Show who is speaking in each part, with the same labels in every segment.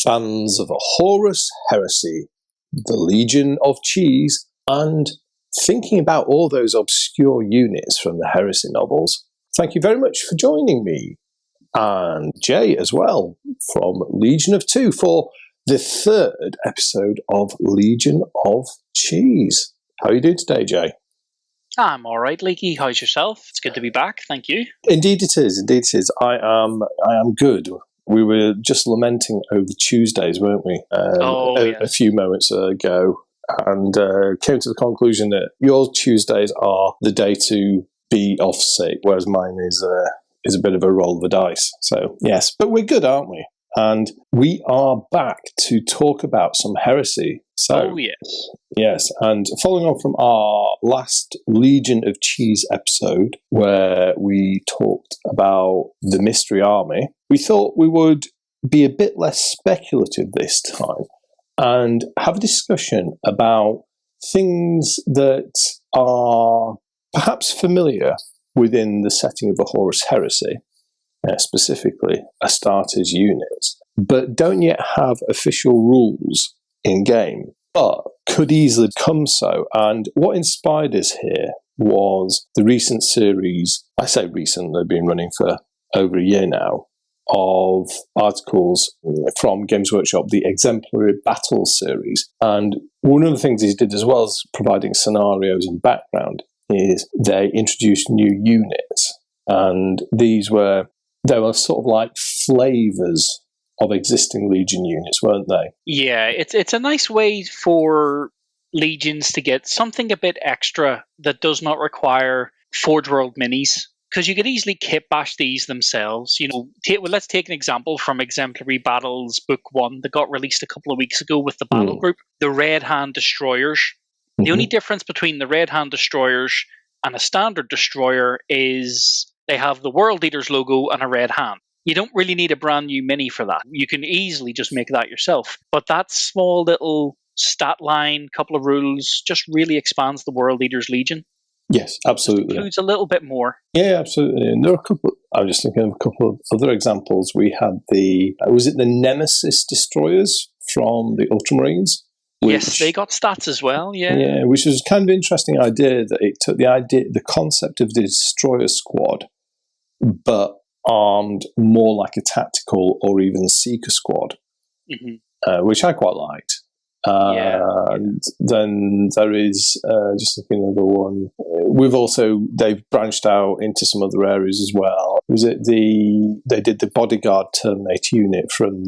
Speaker 1: fans of Horus Heresy, the Legion of Cheese, and thinking about all those obscure units from the Heresy novels. Thank you very much for joining me, and Jay as well, from Legion of Two, for the third episode of Legion of Cheese. How are you doing today, Jay?
Speaker 2: I'm all right, Leaky. How's yourself? It's good to be back. Thank you.
Speaker 1: Indeed it is. Indeed it is. I am good. We were just lamenting over Tuesdays, weren't we?
Speaker 2: Yes.
Speaker 1: A few moments ago, and came to the conclusion that your Tuesdays are the day to be off sick, whereas mine is a bit of a roll of the dice. So yes, but we're good, aren't we? And we are back to talk about some Heresy. So, yes, and following on from our last Legion of Cheese episode, where we talked about the Mystery Army, we thought we would be a bit less speculative this time and have a discussion about things that are perhaps familiar within the setting of the Horus Heresy, specifically Astartes units, but don't yet have official rules in game, but could easily become so. And what inspired us here was the recent series, I say recent, they've been running for over a year now, of articles from Games Workshop, the Exemplary Battles series. And one of the things he did, as well as providing scenarios and background, is they introduced new units. And they were sort of like flavors of existing Legion units, weren't they?
Speaker 2: Yeah, it's a nice way for Legions to get something a bit extra that does not require Forge World minis. Because you could easily kit bash these themselves. You know, let's take an example from Exemplary Battles Book 1 that got released a couple of weeks ago with the Battle Group, the Red Hand Destroyers. Mm-hmm. The only difference between the Red Hand Destroyers and a standard destroyer is they have the World Eaters logo and a red hand. You don't really need a brand new mini for that. You can easily just make that yourself. But that small little stat line, couple of rules, just really expands the World Eaters Legion.
Speaker 1: Yes, absolutely.
Speaker 2: Just includes a little bit more.
Speaker 1: Yeah, absolutely. And there are I'm just thinking of a couple of other examples. We had was it the Nemesis Destroyers from the Ultramarines?
Speaker 2: Yes, they got stats as well, yeah.
Speaker 1: Yeah, which was kind of an interesting idea, that it took the concept of the Destroyer Squad, but armed more like a tactical or even Seeker Squad, which I quite liked. And then there is, just looking at another one, they've branched out into some other areas as well. Was it they did the Bodyguard Terminator unit from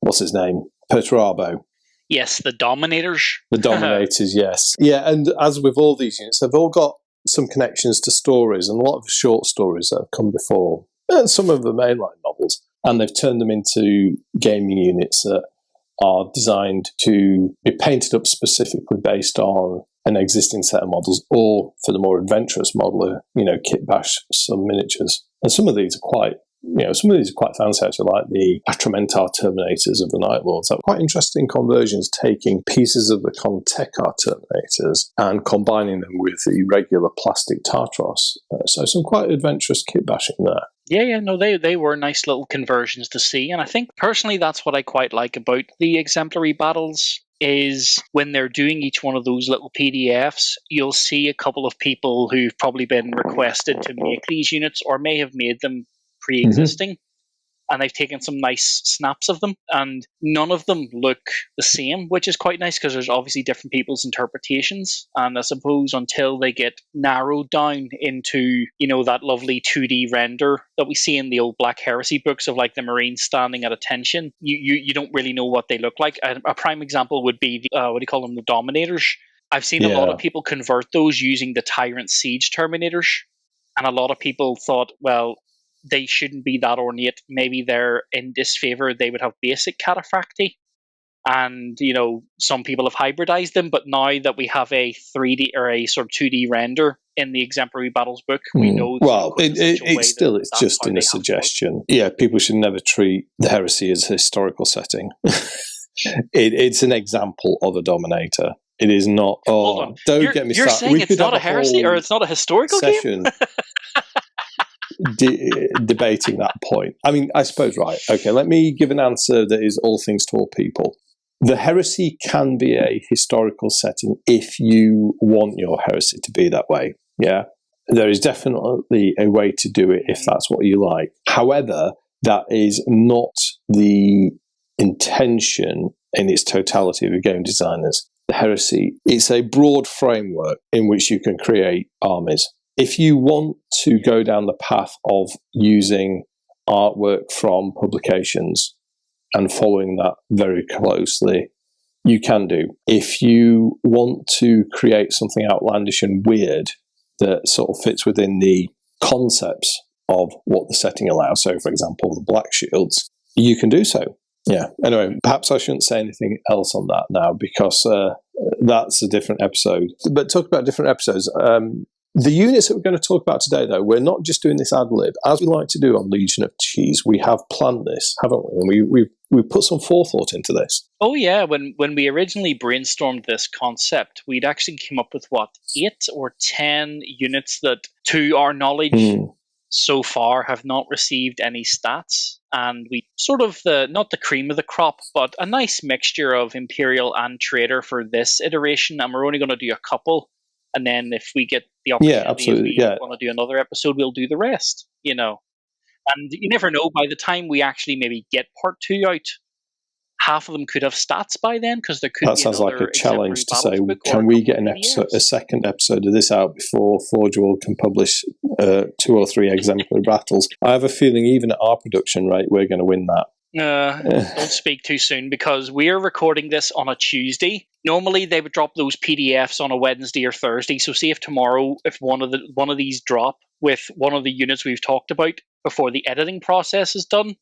Speaker 1: what's his name? Perturabo.
Speaker 2: Yes, the Dominators.
Speaker 1: The Dominators, yes. Yeah, and as with all these units, they've all got some connections to stories, and a lot of short stories that have come before, and some of the mainline novels, and they've turned them into gaming units that are designed to be painted up specifically based on an existing set of models, or for the more adventurous modeler, kit bash some miniatures. And some of these are quite fancy, actually, like the Atramentar Terminators of the Night Lords. They're quite interesting conversions, taking pieces of the Contekar Terminators and combining them with the regular plastic Tartaros. So some quite adventurous kit bashing there.
Speaker 2: Yeah, no, they were nice little conversions to see. And I think, personally, that's what I quite like about the Exemplary Battles, is when they're doing each one of those little PDFs, you'll see a couple of people who've probably been requested to make these units, or may have made them pre-existing, and they've taken some nice snaps of them, and none of them look the same, which is quite nice, because there's obviously different people's interpretations, and I suppose until they get narrowed down into, that lovely 2D render that we see in the old Black Heresy books of like the Marines standing at attention, you don't really know what they look like. A prime example would be the Dominators. I've seen a lot of people convert those using the Tyrant Siege Terminators, and a lot of people thought, well, they shouldn't be that ornate. Maybe they're in disfavor. They would have basic cataphracti. And, some people have hybridized them. But now that we have a 3D or a sort of 2D render in the Exemplary Battles book, we know.
Speaker 1: Well, it's just in a suggestion. Yeah, people should never treat the Heresy as a historical setting. It's an example of a Dominator. It is not.
Speaker 2: Hold on.
Speaker 1: Don't get me started.
Speaker 2: You're saying it's not a Heresy, or it's not a historical game?
Speaker 1: debating that point. I mean, I suppose, right, okay, let me give an answer that is all things to all people. The Heresy can be a historical setting if you want your Heresy to be that way, yeah? There is definitely a way to do it if that's what you like. However, that is not the intention in its totality of the game designers. The Heresy, it's a broad framework in which you can create armies. If you want to go down the path of using artwork from publications and following that very closely, you can do. If you want to create something outlandish and weird that sort of fits within the concepts of what the setting allows, so for example, the Black Shields, you can do so. Yeah. Anyway, perhaps I shouldn't say anything else on that now because that's a different episode. But talk about different episodes. The units that we're going to talk about today, though, we're not just doing this ad lib. As we like to do on Legion of Cheese, we have planned this, haven't we? And we put some forethought into this.
Speaker 2: Oh, yeah. When we originally brainstormed this concept, we'd actually come up with, 8 or 10 units that, to our knowledge, so far have not received any stats. And we sort of, not the cream of the crop, but a nice mixture of Imperial and Trader for this iteration. And we're only going to do a couple. And then if we get the opportunity, if we want to do another episode, we'll do the rest, you know. And you never know, by the time we actually maybe get part 2 out, half of them could have stats by then, because there could be
Speaker 1: sounds like a challenge to say, can we get a second episode of this out before Forge World can publish 2 or 3 exemplary battles? I have a feeling even at our production rate, we're going to win that.
Speaker 2: Don't speak too soon, because we're recording this on a Tuesday. Normally they would drop those PDFs on a Wednesday or Thursday. So see if tomorrow, if one of these drop with one of the units we've talked about before the editing process is done,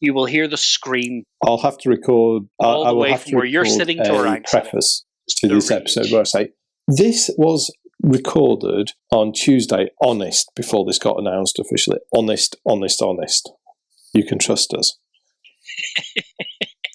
Speaker 2: you will hear the scream.
Speaker 1: I'll have to record
Speaker 2: all the way from where you're sitting to where I'm
Speaker 1: preface to this episode where I say this was recorded on Tuesday. Honest, before this got announced officially. Honest. You can trust us.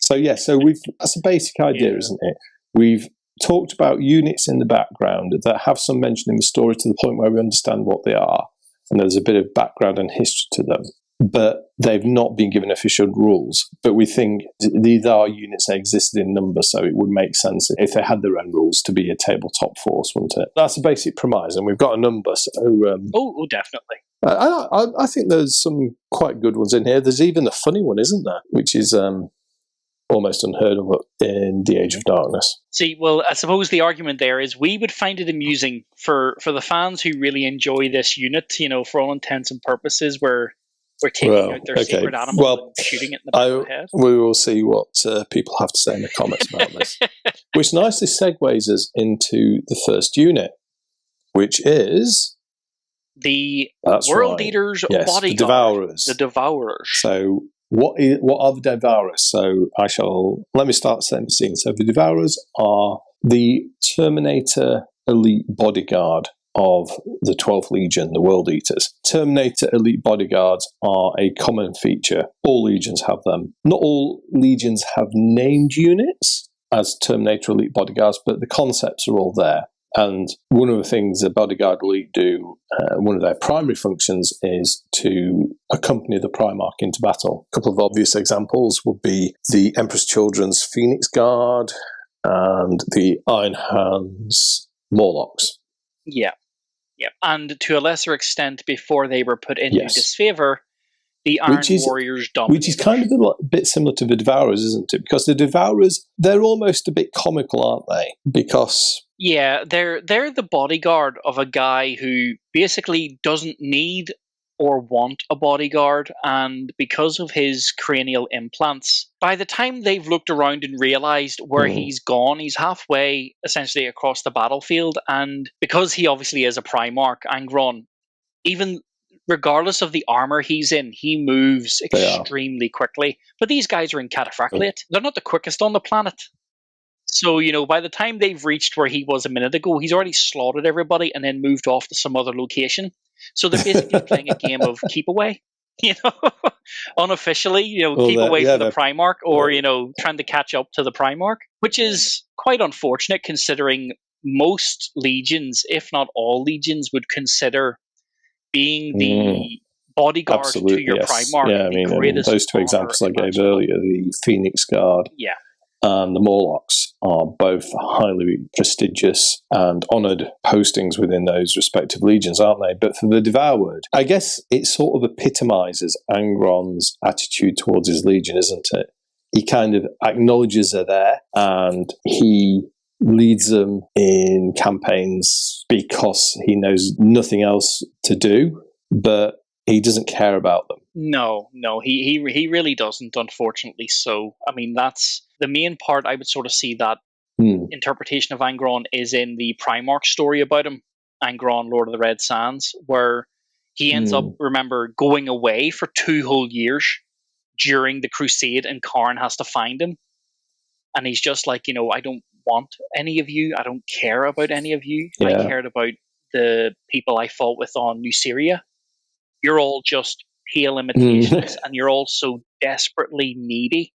Speaker 1: So that's a basic idea, isn't it? We've talked about units in the background that have some mention in the story to the point where we understand what they are, and there's a bit of background and history to them, but they've not been given official rules. But we think these are units that existed in number, so it would make sense if they had their own rules to be a tabletop force, wouldn't it? That's a basic premise, and we've got a number. So
Speaker 2: definitely.
Speaker 1: I think there's some quite good ones in here. There's even a funny one, isn't there? Which is almost unheard of in the Age of Darkness.
Speaker 2: See, well, I suppose the argument there is we would find it amusing for the fans who really enjoy this unit. You know, for all intents and purposes, we're taking out their secret animal and shooting it in the back of the head.
Speaker 1: We will see what people have to say in the comments about this. Which nicely segues us into the first unit, which is
Speaker 2: the World Eaters Bodyguard.
Speaker 1: The Devourers.
Speaker 2: The Devourers.
Speaker 1: So what are the Devourers? So let me start setting the scene. So the Devourers are the Terminator elite bodyguard of the 12th Legion, the World Eaters. Terminator elite bodyguards are a common feature. All legions have them. Not all legions have named units as Terminator elite bodyguards, but the concepts are all there. And one of the things the Bodyguard Elite do, one of their primary functions is to accompany the Primarch into battle. A couple of obvious examples would be the Empress Children's Phoenix Guard and the Iron Hands Morlocks.
Speaker 2: Yeah. And to a lesser extent, before they were put into disfavor, the Iron Warriors dominated. Which is
Speaker 1: kind of a bit similar to the Devourers, isn't it? Because the Devourers, they're almost a bit comical, aren't they? Because...
Speaker 2: yeah, they're the bodyguard of a guy who basically doesn't need or want a bodyguard, and because of his cranial implants, by the time they've looked around and realized where he's gone, he's halfway essentially across the battlefield, and because he obviously is a Primarch, Angron, even regardless of the armor he's in, he moves extremely quickly. But these guys are in cataphractolate. They're not the quickest on the planet. So, you know, by the time they've reached where he was a minute ago, he's already slaughtered everybody and then moved off to some other location. So they're basically playing a game of keep away, you know, unofficially, you know, keep away from the Primarch, or, you know, trying to catch up to the Primarch, which is quite unfortunate considering most legions, if not all legions, would consider being the bodyguard
Speaker 1: Absolutely,
Speaker 2: to your
Speaker 1: yes.
Speaker 2: Primarch.
Speaker 1: Yeah, I mean, those two examples I gave earlier, the Phoenix Guard and the Morlocks, are both highly prestigious and honoured postings within those respective legions, aren't they? But for the Devoured, I guess it sort of epitomises Angron's attitude towards his legion, isn't it? He kind of acknowledges they're there, and he leads them in campaigns because he knows nothing else to do, but he doesn't care about them.
Speaker 2: No, he really doesn't, unfortunately. So, I mean, that's the main part. I would sort of see that interpretation of Angron is in the Primarch story about him, Angron, Lord of the Red Sands, where he ends up, remember, going away for 2 whole years during the Crusade, and Karn has to find him. And he's just like, I don't want any of you. I don't care about any of you. I cared about the people I fought with on New Syria. You're all just pale imitations, and you're all so desperately needy.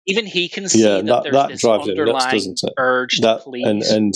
Speaker 2: Even he can see that there's this underlying urge to please.
Speaker 1: And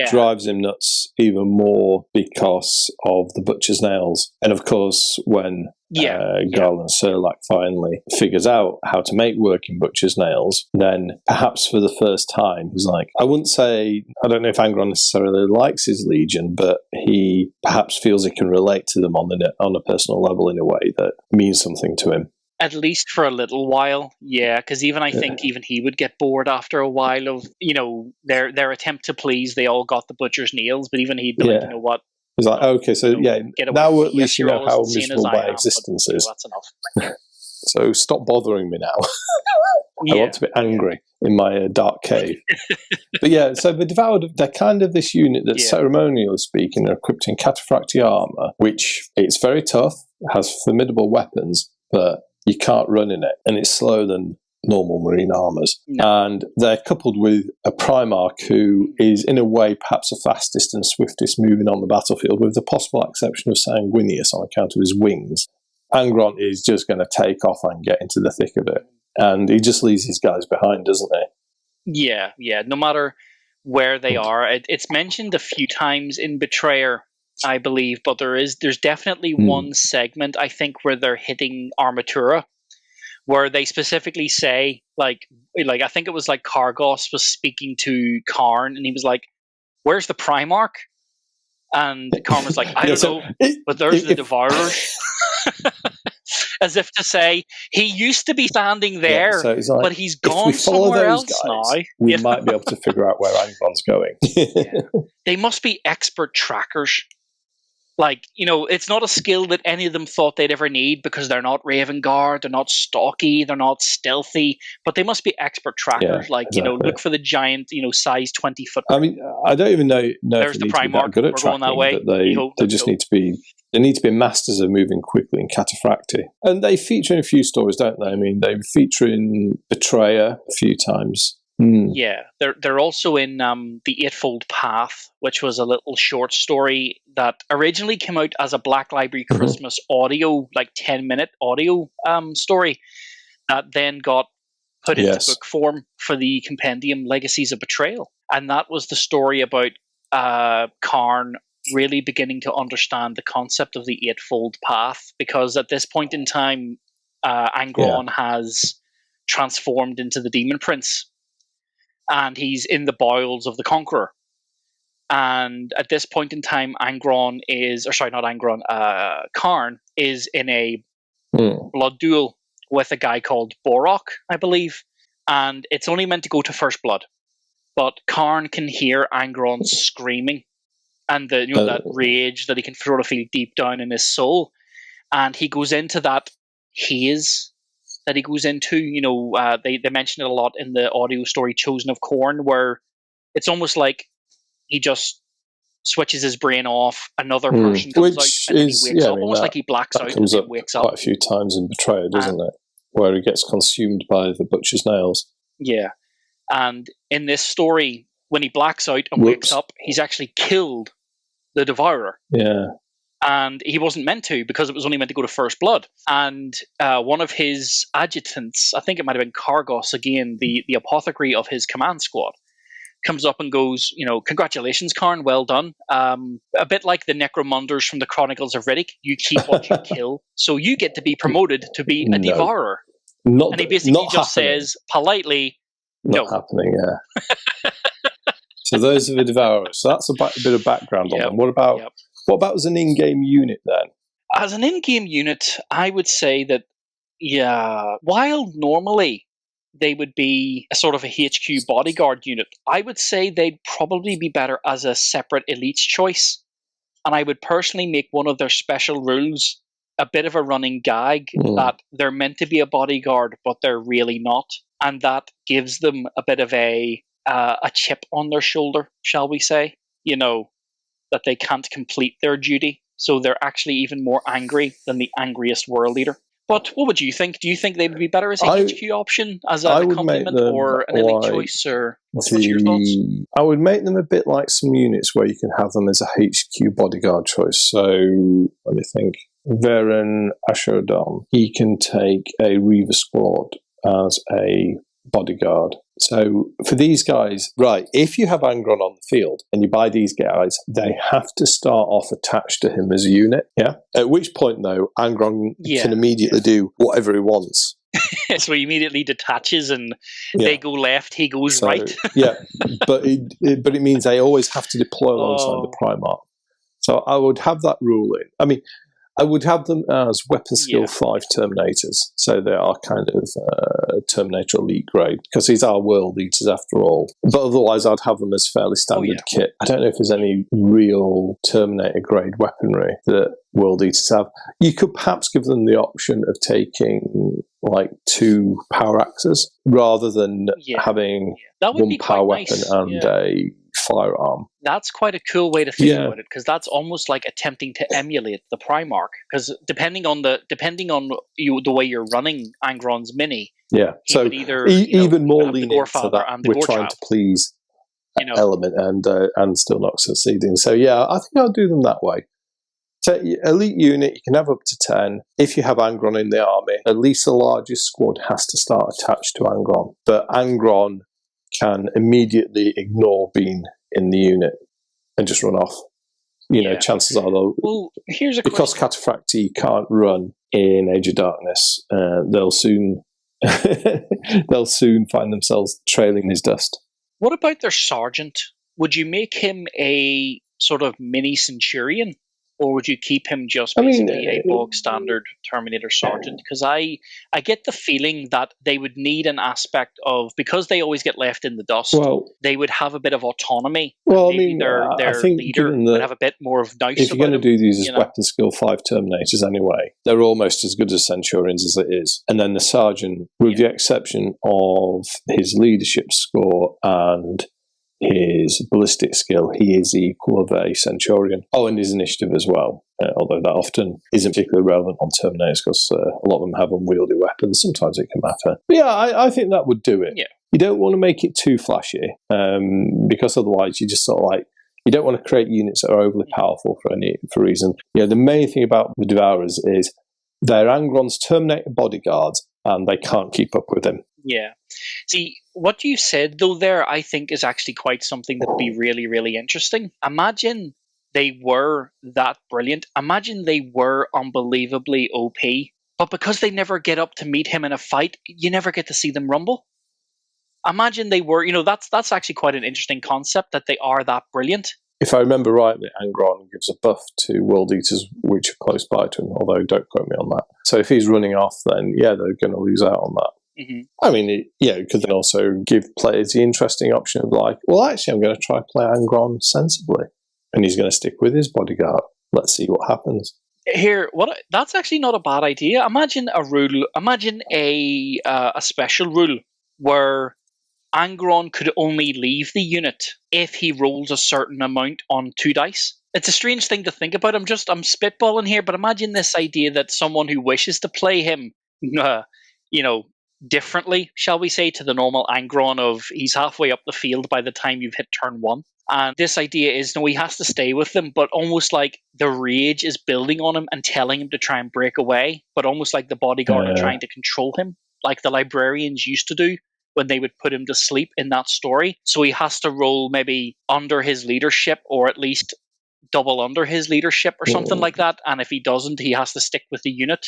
Speaker 1: drives him nuts even more because of the butcher's nails. And of course, when Garland Serlac finally figures out how to make working butcher's nails, then perhaps for the first time, he's like, I don't know if Angron necessarily likes his legion, but he perhaps feels he can relate to them on a personal level in a way that means something to him.
Speaker 2: At least for a little while, because I think even he would get bored after a while of, their attempt to please. They all got the butcher's nails, but even he'd be like, you know what?
Speaker 1: He's like, okay, so now at least you know how miserable my existence is.
Speaker 2: That's enough.
Speaker 1: So stop bothering me now. I want to be angry in my dark cave. But so the Devoured, they're kind of this unit that ceremonially speaking are equipped in cataphracti armour, which it's very tough, has formidable weapons, but you can't run in it, and it's slower than normal marine armours. And they're coupled with a Primarch who is, in a way, perhaps the fastest and swiftest moving on the battlefield, with the possible exception of Sanguinius on account of his wings. Angron is just going to take off and get into the thick of it. And he just leaves his guys behind, doesn't he?
Speaker 2: Yeah. No matter where they are. It's mentioned a few times in Betrayer, I believe, but there's definitely one segment, I think, where they're hitting Armatura, where they specifically say, like I think it was like Kargos was speaking to Karn, and he was like, where's the Primarch? And Karn was like, I don't know, but there's the Devourers. As if to say, he used to be standing there, like, but he's gone somewhere else now.
Speaker 1: We might be able to figure out where Angron's going.
Speaker 2: They must be expert trackers. Like, it's not a skill that any of them thought they'd ever need, because they're not Raven Guard, they're not stocky, they're not stealthy, but they must be expert trackers. Look for the giant, size 20-foot.
Speaker 1: I mean, I don't even know
Speaker 2: there's
Speaker 1: if
Speaker 2: the Primarch.
Speaker 1: Good at tracking, that way. But they just need to be. They need to be masters of moving quickly in cataphracti. And they feature in a few stories, don't they? I mean, they feature in Betrayer a few times.
Speaker 2: Yeah, they're also in The Eightfold Path, which was a little short story that originally came out as a Black Library Christmas audio, like 10-minute audio story, that then got put into book form for the compendium Legacies of Betrayal. And that was the story about Karn really beginning to understand the concept of the Eightfold Path, because at this point in time, Angron has transformed into the Demon Prince, and he's in the bowels of the Conqueror. And at this point in time, Karn is in a blood duel with a guy called Borok, I believe. And it's only meant to go to first blood. But Karn can hear Angron screaming, and that rage that he can sort of feel deep down in his soul. And he goes into that haze that he goes into. They mention it a lot in the audio story Chosen of Corn, where it's almost like he just switches his brain off, another person comes out, and then he wakes up, almost like he blacks out and then wakes up.
Speaker 1: Quite a few times in Betrayer, doesn't it? Where he gets consumed by the butcher's nails.
Speaker 2: Yeah. And in this story, when he blacks out and wakes up, he's actually killed the Devourer.
Speaker 1: Yeah.
Speaker 2: And he wasn't meant to, because it was only meant to go to first blood. And one of his adjutants, I think it might have been Kargos again, the apothecary of his command squad, comes up and goes, congratulations, Karn, well done. A bit like the Necromunders from the Chronicles of Riddick, you keep what you kill, so you get to be promoted to be a devourer. And he basically just says politely,
Speaker 1: not happening. Yeah. So those are the devourers. So that's a bit of background on them. What about as an in-game unit then?
Speaker 2: As an in-game unit, I would say that, while normally they would be a sort of a HQ bodyguard unit, I would say they'd probably be better as a separate elites choice. And I would personally make one of their special rules a bit of a running gag that they're meant to be a bodyguard, but they're really not. And that gives them a bit of a chip on their shoulder, shall we say, that they can't complete their duty. So they're actually even more angry than the angriest world leader. But what would you think? Do you think they would be better as a HQ option, as a accompaniment, or an elite choice? Or what's your thoughts?
Speaker 1: I would make them a bit like some units where you can have them as a HQ bodyguard choice. So let me think. Varen Ashodon, he can take a Reaver squad as a bodyguard. So for these guys, right, if you have Angron on the field and you buy these guys, they have to start off attached to him as a unit, At which point, though, Angron can immediately do whatever he wants.
Speaker 2: So he immediately detaches and they go left, he goes right.
Speaker 1: But it means they always have to deploy alongside the Primarch. So I would have that rule in. I mean, I would have them as weapon skill 5 Terminators. So they are kind of Terminator elite grade, because these are world eaters after all. But otherwise, I'd have them as fairly standard kit. I don't know if there's any real Terminator grade weaponry that world eaters have. You could perhaps give them the option of taking like 2 power axes rather than having one power weapon and a firearm.
Speaker 2: That's quite a cool way to think about it, because that's almost like attempting to emulate the Primarch. Because depending on the way you're running Angron's mini,
Speaker 1: so
Speaker 2: either,
Speaker 1: even more lenient to that,
Speaker 2: and the
Speaker 1: we're trying to please element and still not succeeding. So I think I'll do them that way. So elite unit, you can have up to 10. If you have Angron in the army, at least the largest squad has to start attached to Angron. But Angron can immediately ignore being in the unit and just run off. Chances are though,
Speaker 2: here's a
Speaker 1: because Cataphracti can't run in Age of Darkness, they'll soon find themselves trailing his dust.
Speaker 2: What about their sergeant? Would you make him a sort of mini Centurion? Or would you keep him just basically a bog standard Terminator Sergeant? Because I get the feeling that they would need an aspect of, because they always get left in the dust, they would have a bit of autonomy.
Speaker 1: Well,
Speaker 2: their leader would have a bit more of nous.
Speaker 1: If you're going to do these as weapon skill 5 Terminators anyway, they're almost as good as Centurions as it is. And then the Sergeant, with the exception of his leadership score and his ballistic skill, he is the equal of a Centurion. And his initiative as well, although that often isn't particularly relevant on Terminators because a lot of them have unwieldy weapons. Sometimes it can matter. But I think that would do it. You don't want to make it too flashy, because otherwise you just sort of you don't want to create units that are overly powerful for reason. The main thing about the Devourers is they're Angron's Terminator bodyguards and they can't keep up with him.
Speaker 2: Yeah. See, what you said, though, there, I think is actually quite something that would be really, really interesting. Imagine they were that brilliant. Imagine they were unbelievably OP. But because they never get up to meet him in a fight, you never get to see them rumble. Imagine they were, that's actually quite an interesting concept, that they are that brilliant.
Speaker 1: If I remember rightly, Angron gives a buff to World Eaters which are close by to him, although don't quote me on that. So if he's running off, then they're going to lose out on that.
Speaker 2: Mm-hmm.
Speaker 1: I mean, it could then also give players the interesting option of actually, I'm going to try play Angron sensibly, and he's going to stick with his bodyguard. Let's see what happens.
Speaker 2: Here, that's actually not a bad idea. Imagine a rule. Imagine a special rule where Angron could only leave the unit if he rolls a certain amount on 2 dice. It's a strange thing to think about. I'm spitballing here, but imagine this idea that someone who wishes to play him, differently, shall we say, to the normal Angron of he's halfway up the field by the time you've hit turn 1. And this idea is, he has to stay with them, but almost like the rage is building on him and telling him to try and break away, but almost like the bodyguard are trying to control him, like the librarians used to do when they would put him to sleep in that story. So he has to roll maybe under his leadership, or at least double under his leadership or something like that. And if he doesn't, he has to stick with the unit.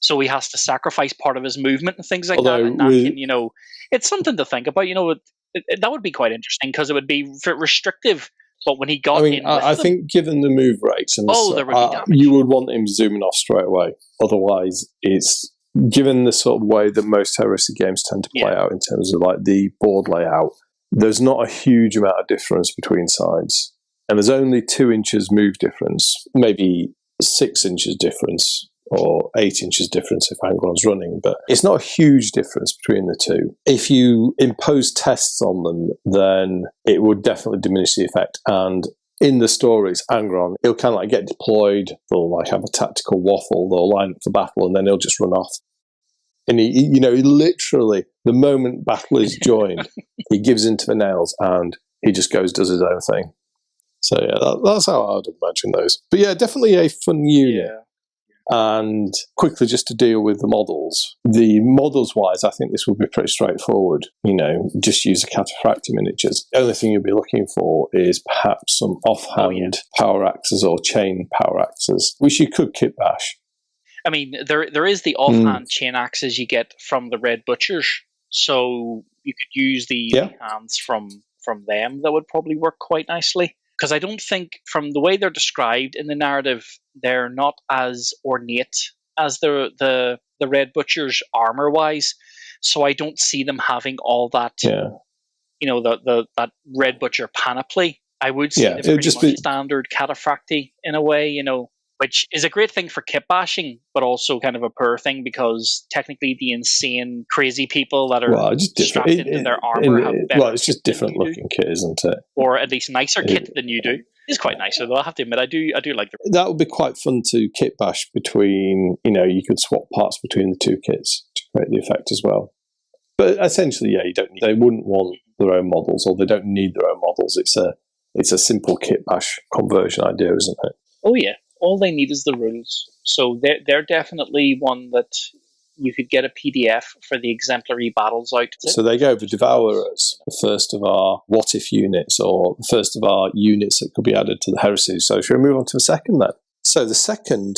Speaker 2: So he has to sacrifice part of his movement and things like that. And that can, it's something to think about. That would be quite interesting because it would be restrictive. But when he got
Speaker 1: I think given the move rates and
Speaker 2: there would be damage.
Speaker 1: You would want him zooming off straight away. Otherwise, it's given the sort of way that most Heresy games tend to play out in terms of like the board layout. There's not a huge amount of difference between sides, and there's only 2 inches move difference, maybe 6 inches difference, or 8 inches difference if Angron's running, but it's not a huge difference between the two. If you impose tests on them, then it would definitely diminish the effect. And in the stories, Angron, he'll kind of like get deployed, they'll like have a tactical waffle, they'll line up for battle, and then he'll just run off. And he literally, the moment battle is joined, he gives into the nails and he just goes, does his own thing. So yeah, that's how I would imagine those. But yeah, definitely a fun unit.
Speaker 2: Yeah.
Speaker 1: And quickly, just to deal with the models. The models-wise, I think this will be pretty straightforward. Just use the cataphracti miniatures. The only thing you'll be looking for is perhaps some offhand power axes or chain power axes, which you could kit bash.
Speaker 2: I mean, there is the offhand chain axes you get from the Red Butchers, so you could use the hands from them. That would probably work quite nicely. Because I don't think, from the way they're described in the narrative, they're not as ornate as the Red Butchers armor-wise. So I don't see them having all that, that Red Butcher panoply. I would see them pretty much standard cataphracti in a way, which is a great thing for kit bashing, but also kind of a poor thing because technically the insane, crazy people that are strapped into their armor have better.
Speaker 1: It's just different looking kit, isn't it?
Speaker 2: Or at least nicer kit than you do. It's quite nicer, though. I have to admit, I do like the.
Speaker 1: That would be quite fun to kit bash between. You could swap parts between the 2 kits to create the effect as well. But essentially, you don't. They wouldn't want their own models, or they don't need their own models. It's a simple kit bash conversion idea, isn't it?
Speaker 2: Oh yeah. All they need is the rules. So they're definitely one that you could get a PDF for the exemplary battles out.
Speaker 1: So they go, the Devourers, the first of our what-if units, or the first of our units that could be added to the Heresy. So shall we move on to the second then? So the second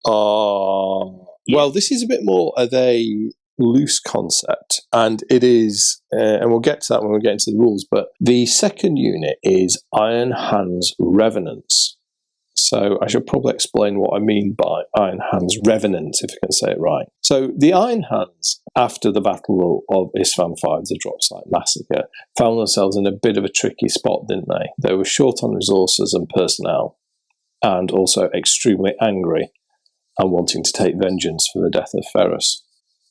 Speaker 1: are... Well, this is a bit more of a loose concept, and it is, and we'll get to that when we get into the rules, but the second unit is Iron Hands Revenants. So I should probably explain what I mean by Iron Hands Revenant, if I can say it right. So the Iron Hands, after the Battle of Isfahan 5, the Drop Site Massacre, found themselves in a bit of a tricky spot, didn't they? They were short on resources and personnel, and also extremely angry and wanting to take vengeance for the death of Ferrus.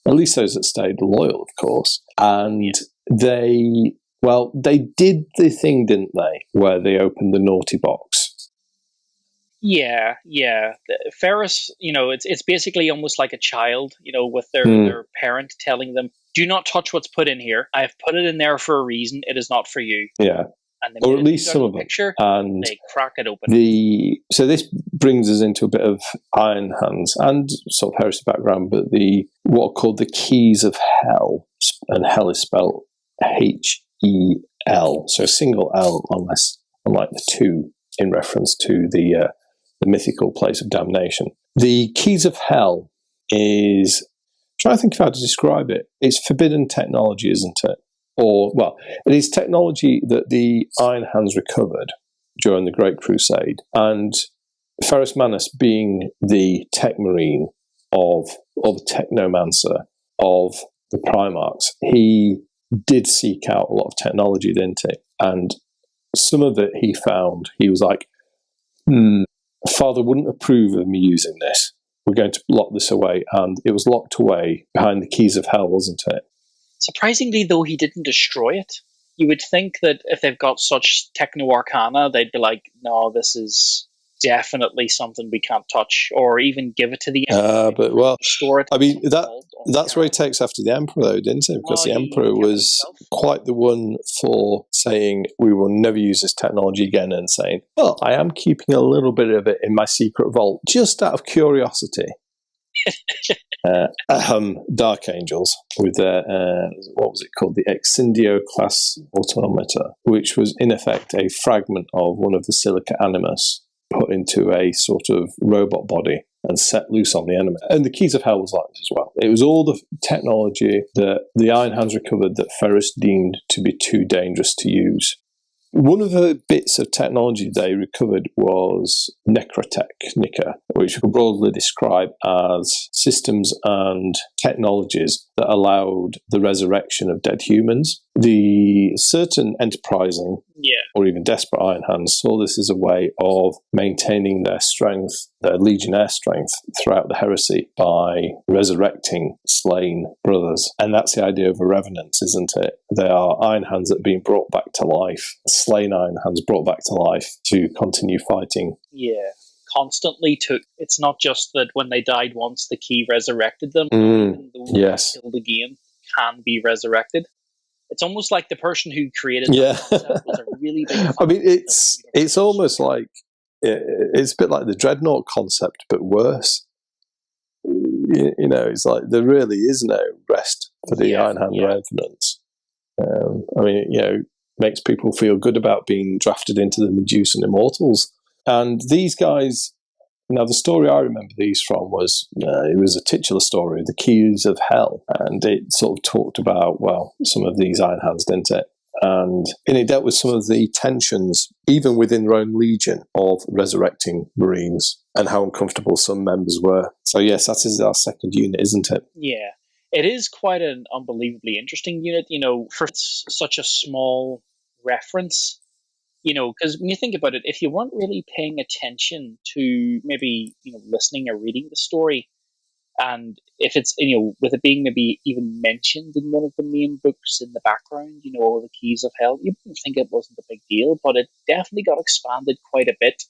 Speaker 1: At least those that stayed loyal, of course. And they did the thing, didn't they, where they opened the naughty box.
Speaker 2: Yeah. Ferrus, it's basically almost like a child, with their parent telling them, do not touch what's put in here. I have put it in there for a reason. It is not for you.
Speaker 1: Yeah.
Speaker 2: And
Speaker 1: or at least some of them.
Speaker 2: And they crack it open.
Speaker 1: So this brings us into a bit of Iron Hands and sort of Heresy background, but what are called the Keys of Hell, and Hell is spelled H-E-L, so a single L, unlike the 2 in reference to the mythical place of damnation. The Keys of Hell is, trying to think of how to describe it. It's forbidden technology, isn't it? It is technology that the Iron Hands recovered during the Great Crusade. And Ferrus Manus, being the tech marine or the technomancer of the Primarchs, he did seek out a lot of technology, didn't he? And some of it he found, he was like, Father wouldn't approve of me using this. We're going to lock this away. And it was locked away behind the Keys of Hell, wasn't it?
Speaker 2: Surprisingly, though, he didn't destroy it. You would think that if they've got such techno-arcana, they'd be like, no, this is definitely something we can't touch, or even give it to the Emperor. Store it.
Speaker 1: I mean, that's where he takes after the Emperor, though, didn't he? Because the Emperor was quite the one for saying, we will never use this technology again, and saying, well, I am keeping a little bit of it in my secret vault, just out of curiosity. Dark Angels with their, what was it called? The Exindio class automata, which was in effect a fragment of one of the Silica Animus put into a sort of robot body and set loose on the enemy. And the Keys of Hell was like this as well. It was all the technology that the Iron Hands recovered that Ferrus deemed to be too dangerous to use. One of the bits of technology they recovered was necrotechnica, which we could broadly describe as systems and technologies that allowed the resurrection of dead humans. The certain enterprising or even desperate Iron Hands saw this as a way of maintaining their strength, their legionnaire strength, throughout the Heresy by resurrecting slain brothers. And that's the idea of a revenant, isn't it? They are Iron Hands that are being brought back to life, slain Iron Hands brought back to life to continue fighting.
Speaker 2: Yeah, constantly took. It's not just that when they died once, the key resurrected them.
Speaker 1: Even
Speaker 2: though they were killed again, can be resurrected. It's almost like the person who created that concept was a really big fan.
Speaker 1: I mean, it's almost like it's a bit like the Dreadnought concept, but worse. You know, it's like there really is no rest for the Iron Hand revenants. I mean, you know, makes people feel good about being drafted into the Medusan Immortals. And these guys, now the story I remember these from was, it was a titular story, The Keys of Hell. And it sort of talked about, well, some of these Iron Hands, didn't it? And it dealt with some of the tensions, even within their own legion, of resurrecting Marines and how uncomfortable some members were. So yes, that is our second unit, isn't it?
Speaker 2: Yeah. It is quite an unbelievably interesting unit, you know, for such a small reference, you know, because when you think about it, if you weren't really paying attention to maybe, you know, listening or reading the story, and if it's, you know, with it being maybe even mentioned in one of the main books in the background, you know, The Keys of Hell, you wouldn't think it wasn't a big deal, but it definitely got expanded quite a bit.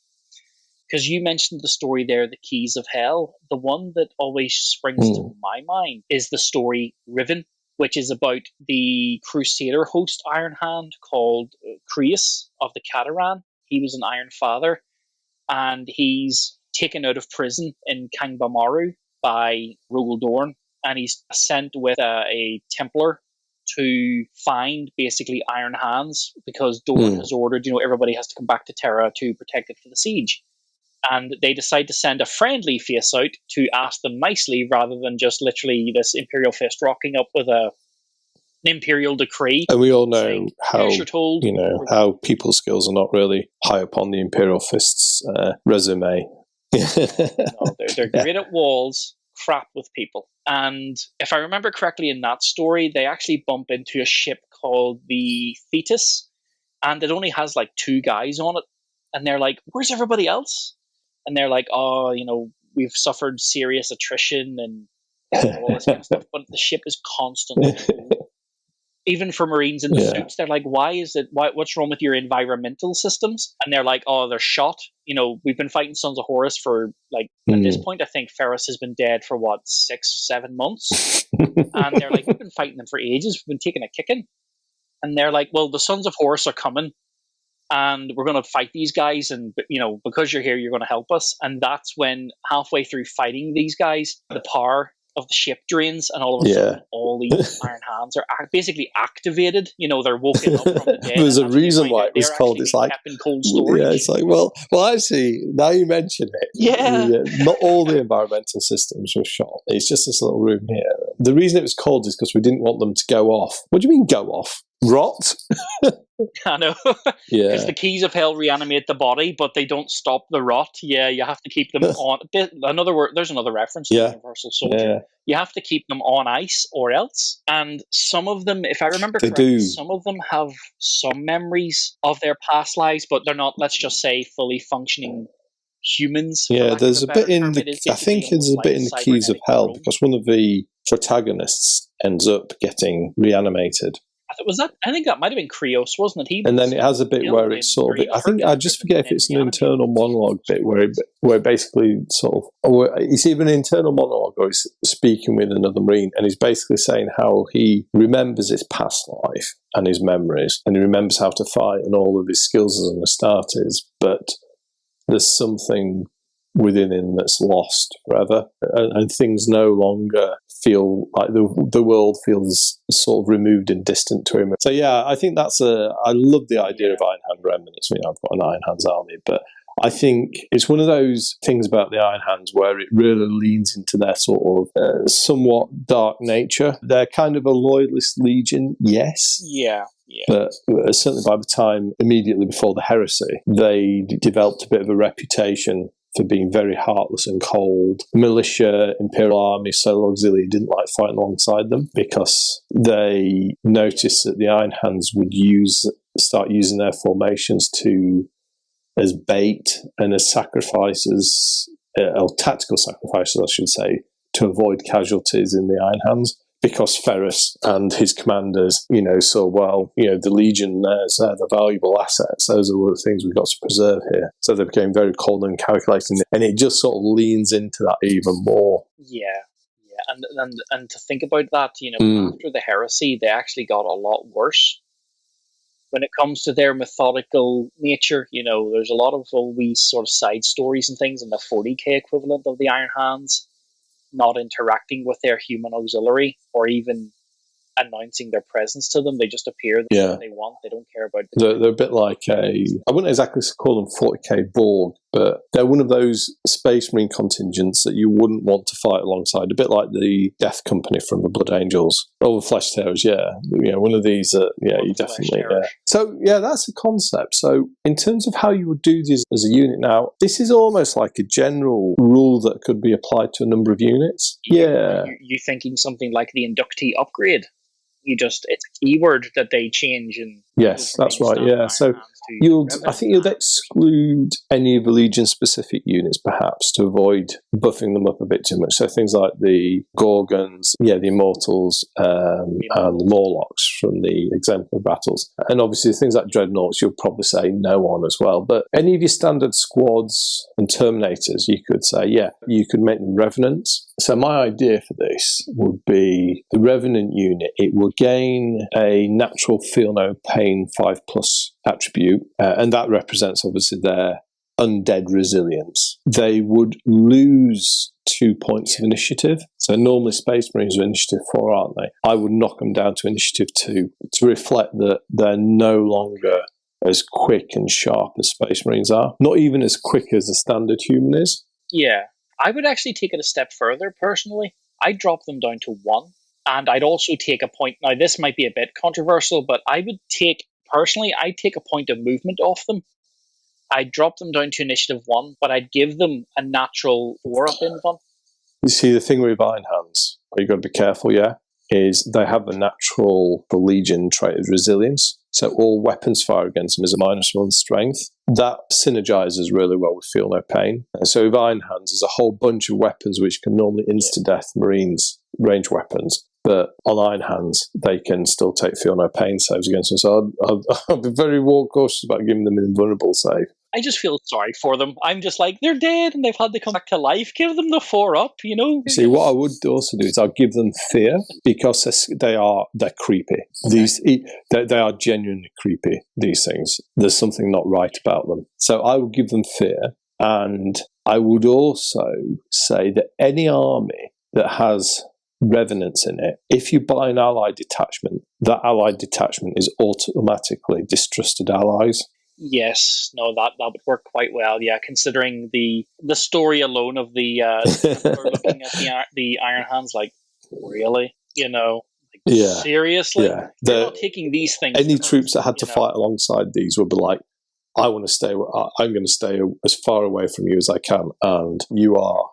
Speaker 2: Because you mentioned the story there, The Keys of Hell. The one that always springs to my mind is the story Riven, which is about the Crusader host Iron Hand called Creus of the Cataran. He was an Iron Father, and he's taken out of prison in Kangbamaru by Rogel Dorn, and he's sent with a Templar to find basically Iron Hands, because Dorn has ordered, you know, everybody has to come back to Terra to protect it for the siege. And they decide to send a friendly face out to ask them nicely, rather than just literally this Imperial fist rocking up with an Imperial decree.
Speaker 1: And we all know how, you know, how people skills are not really high up on the Imperial fist's resume.
Speaker 2: No, they're great at walls, crap with people. And if I remember correctly in that story, they actually bump into a ship called the Thetis, and it only has like 2 guys on it. And they're like, where's everybody else? And they're like, oh, you know, we've suffered serious attrition and all this kind of stuff. But the ship is constantly full. Even for Marines in the suits, they're like, what's wrong with your environmental systems? And they're like, oh, they're shot. You know, we've been fighting Sons of Horus for, like, at this point, I think Ferrus has been dead for, 6-7 months? And they're like, we've been fighting them for ages. We've been taking a kicking. And they're like, well, the Sons of Horus are coming, and we're going to fight these guys, and, you know, because you're here, you're going to help us. And that's when, halfway through fighting these guys, the power of the ship drains, and all of a sudden all these Iron Hands are basically activated. You know, they're woken up from the dead.
Speaker 1: There's a reason why it was called. It's like,
Speaker 2: in cold storage.
Speaker 1: Yeah, it's like, well, actually, now you mention it, not all the environmental systems were shot. It's just this little room here. The reason it was called is because we didn't want them to go off. What do you mean go off? Rot?
Speaker 2: I know. Because the Keys of Hell reanimate the body, but they don't stop the rot. Yeah, you have to keep them on. There's another reference to Universal Soldier. You have to keep them on ice, or else. And some of them, if I remember correctly, some of them have some memories of their past lives, but they're not, let's just say, fully functioning humans.
Speaker 1: Yeah, there's a bit in the. I think there's a bit in the Keys of Hell, because one of the protagonists ends up getting reanimated.
Speaker 2: I think that might have been Creos, wasn't it?
Speaker 1: And then it has a bit where it's sort of. I think I just forget if it's an internal monologue bit where basically sort of. Or it's either an internal monologue or he's speaking with another Marine, and he's basically saying how he remembers his past life and his memories, and he remembers how to fight and all of his skills as an Astartes, but there's something within him that's lost forever, and things no longer feel like the world feels sort of removed and distant to him. So yeah, I think I love the idea of Iron Hand remnants. I've got an Iron Hands army, but I think it's one of those things about the Iron Hands where it really leans into their sort of somewhat dark nature. They're kind of a loyalist legion, yes.
Speaker 2: Yeah.
Speaker 1: But certainly by the time immediately before the Heresy, they developed a bit of a reputation for being very heartless and cold. Militia, Imperial Army, Solar Auxiliary didn't like fighting alongside them because they noticed that the Iron Hands would start using their formations as bait and as sacrifices, or tactical sacrifices, I should say, to avoid casualties in the Iron Hands. Because Ferrus and his commanders, saw, well, the Legion, they're the valuable assets. Those are the things we've got to preserve here. So they became very cold and calculating. And it just sort of leans into that even more.
Speaker 2: Yeah. And to think about that, after the Heresy, they actually got a lot worse. When it comes to their methodical nature, there's a lot of all these sort of side stories and things in the 40k equivalent of the Iron Hands, not interacting with their human auxiliary or even announcing their presence to them. They just appear when they want. They don't care about
Speaker 1: They're a bit like I wouldn't exactly call them 40k Borg, but they're one of those Space Marine contingents that you wouldn't want to fight alongside, a bit like the Death Company from the Blood Angels. Or the Flesh Tearers, one of these, you definitely, So, that's a concept. So, in terms of how you would do this as a unit now, this is almost like a general rule that could be applied to a number of units.
Speaker 2: You're thinking something like the inductee upgrade. It's a keyword that they change. And
Speaker 1: yes, that's right. Yeah, so I think you'd exclude any of the Legion-specific units, perhaps, to avoid buffing them up a bit too much. So things like the Gorgons, the Immortals, and the Morlocks from the exemplar battles, and obviously things like Dreadnoughts, you'll probably say no on as well. But any of your standard squads and Terminators, you could say, you could make them Revenants. So my idea for this would be the Revenant unit. It will gain a natural feel no pain 5+ attribute, and that represents obviously their undead resilience. They would lose 2 points of initiative. So normally Space Marines are initiative 4, aren't they? I would knock them down to initiative 2 to reflect that they're no longer as quick and sharp as Space Marines are. Not even as quick as a standard human is.
Speaker 2: Yeah. I would actually take it a step further, personally. I'd drop them down to 1. And I'd also take a point. Now, this might be a bit controversial, but I'd take a point of movement off them. I'd drop them down to initiative 1, but I'd give them a natural 4 up in 1.
Speaker 1: You see, the thing with Iron Hands, you've got to be careful, is they have a natural Legion trait of resilience. So all weapons fire against them is a -1 strength. That synergizes really well with Feel No Pain. And so with Iron Hands, there's a whole bunch of weapons which can normally insta-death Marines, range weapons. But on Iron Hands, they can still take Feel No Pain saves against them. So I'd be very cautious about giving them an invulnerable save.
Speaker 2: I just feel sorry for them. I'm just like, they're dead and they've had to come back to life. Give them the 4 up,
Speaker 1: See, what I would also do is I'll give them fear, because they're creepy.
Speaker 2: Okay.
Speaker 1: They are genuinely creepy, these things. There's something not right about them. So I would give them fear, and I would also say that any army that has Revenants in it, if you buy an allied detachment, that allied detachment is automatically distrusted allies.
Speaker 2: Yes, no, that would work quite well. Yeah, considering the story alone of the looking at the Iron Hands, like, really, seriously, they're not taking these things.
Speaker 1: Any troops that had to fight alongside these would be like, I'm going to stay as far away from you as I can, and you are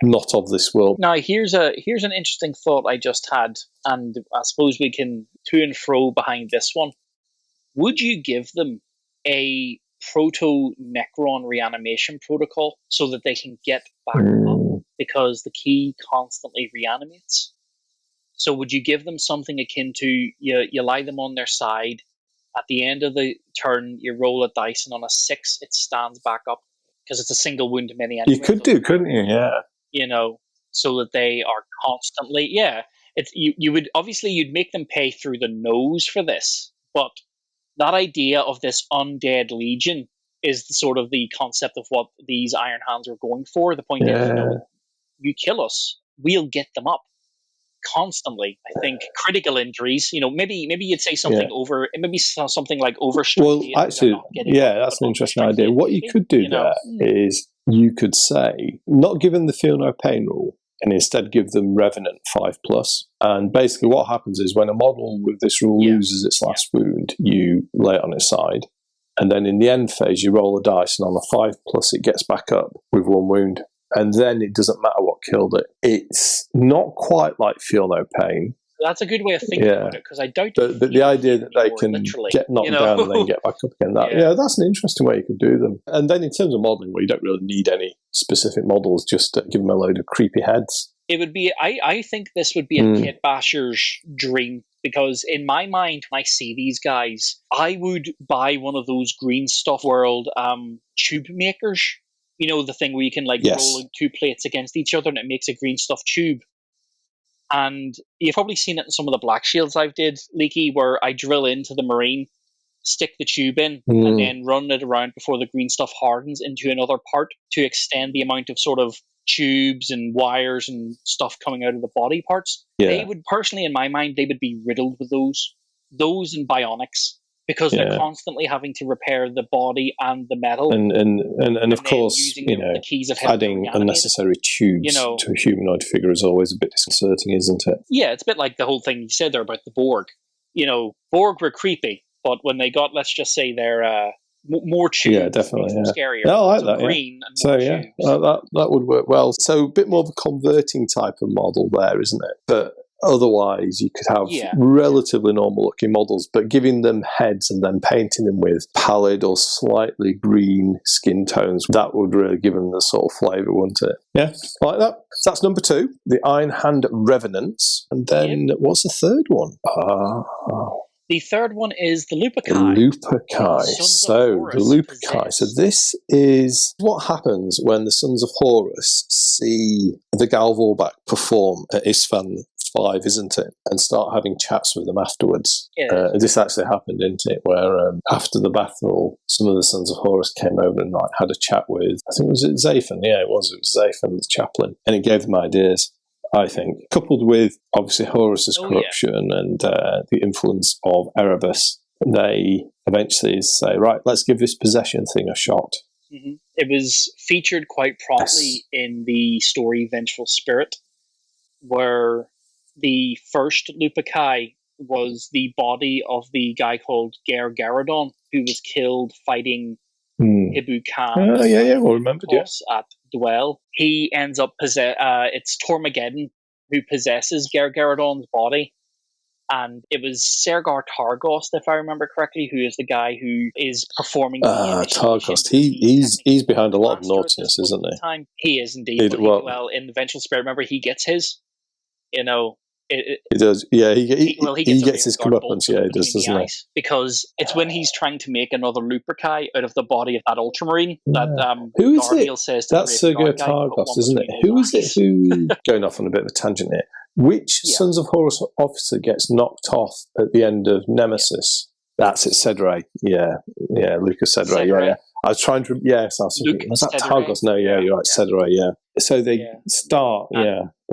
Speaker 1: not of this world.
Speaker 2: Now, here's an interesting thought I just had, and I suppose we can to and fro behind this one. Would you give them a proto-Necron reanimation protocol so that they can get back up, because the key constantly reanimates? So would you give them something akin to, you lie them on their side, at the end of the turn you roll a dice, and on a 6 it stands back up, because it's a single wound mini anyway.
Speaker 1: You could do, couldn't you? Yeah.
Speaker 2: So that they are constantly, you would, obviously you'd make them pay through the nose for this, but that idea of this undead legion is sort of the concept of what these Iron Hands are going for. The point is, you kill us, we'll get them up constantly. I think critical injuries, maybe you'd say something something like overstrike.
Speaker 1: Well, actually, that's an interesting idea. What you could do there is you could say, not give them the feel no pain rule, and instead give them Revenant 5+. And basically what happens is when a model with this rule loses its last wound, you lay it on its side. And then in the end phase, you roll a dice, and on a 5+, it gets back up with 1 wound. And then it doesn't matter what killed it. It's not quite like Feel No Pain.
Speaker 2: That's a good way of thinking about it, because I doubt.
Speaker 1: But the idea that they can get knocked down and then get back up again, that's an interesting way you could do them. And then in terms of modelling, well, you don't really need any specific models, just give them a load of creepy heads.
Speaker 2: It would be, I think this would be a kit basher's dream, because in my mind, when I see these guys, I would buy one of those Green Stuff World tube makers. The thing where you can roll 2 plates against each other and it makes a green stuff tube. And you've probably seen it in some of the Black Shields I've did, Leaky, where I drill into the Marine, stick the tube in, and then run it around before the green stuff hardens into another part to extend the amount of sort of tubes and wires and stuff coming out of the body parts. They would, personally, in my mind, they would be riddled with those and bionics, because they're constantly having to repair the body and the metal,
Speaker 1: and of course,
Speaker 2: the keys of
Speaker 1: adding unnecessary tubes to a humanoid figure is always a bit disconcerting, isn't it?
Speaker 2: Yeah, it's a bit like the whole thing you said there about the Borg. Borg were creepy, but when they got, let's just say, their more tubes,
Speaker 1: definitely,
Speaker 2: scarier.
Speaker 1: I like that.
Speaker 2: Green and
Speaker 1: so
Speaker 2: tubes.
Speaker 1: That would work well. So a bit more of a converting type of model there, isn't it? But otherwise, you could have relatively normal-looking models, but giving them heads and then painting them with pallid or slightly green skin tones, that would really give them the sort of flavour, wouldn't it? Yeah, like that. So that's number 2, the Iron Hand Revenants. And then what's the third one?
Speaker 2: The third one is the Luperci.
Speaker 1: The Luperci. So this is what happens when the Sons of Horus see the Galvorback perform at Isfahan 5, isn't it? And start having chats with them afterwards. This actually happened, didn't it? Where after the battle, some of the Sons of Horus came over and had a chat with, I think it was Zathan. Yeah, it was Zathan, the chaplain. And it gave them ideas, I think, coupled with obviously Horus's corruption and the influence of Erebus. They eventually say, right, let's give this possession thing a shot.
Speaker 2: Mm-hmm. It was featured quite promptly in the story Vengeful Spirit, where the first Luperci was the body of the guy called Ger Garadon, who was killed fighting Hibu Khan.
Speaker 1: We'll remember
Speaker 2: at Dwell. He ends up it's Tormageddon who possesses Ger Garadon's body, and it was Sergar Targost, if I remember correctly, who is the guy who is performing the
Speaker 1: Targost. He's behind a lot of naughtiness, isn't he?
Speaker 2: He is indeed. Well, in the Vengeful Spirit, remember, he gets his.
Speaker 1: He does, he gets his comeuppance, he does, doesn't he?
Speaker 2: Because it's when he's trying to make another Luperci out of the body of that Ultramarine that
Speaker 1: who is
Speaker 2: Garfield
Speaker 1: it?
Speaker 2: says
Speaker 1: that's Sergei Targos, isn't it? Who is it who, going off on a bit of a tangent here, which Sons of Horus officer gets knocked off at the end of Nemesis? That's it, Cedray. Lucas Cedray, I was trying to, was that Targos? No, you're right, Cedray, So they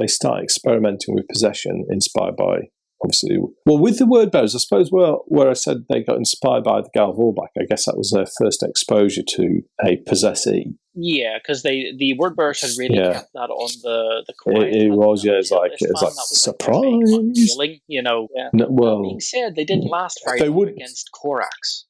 Speaker 1: start experimenting with possession, inspired by, obviously, with the word bearers, I suppose, where I said they got inspired by the Galvorback, I guess that was their first exposure to a possessee. Yeah,
Speaker 2: because the word bearers had really kept that on the quiet.
Speaker 1: It was, it's like surprise.
Speaker 2: That being said, they didn't last very long against Korax.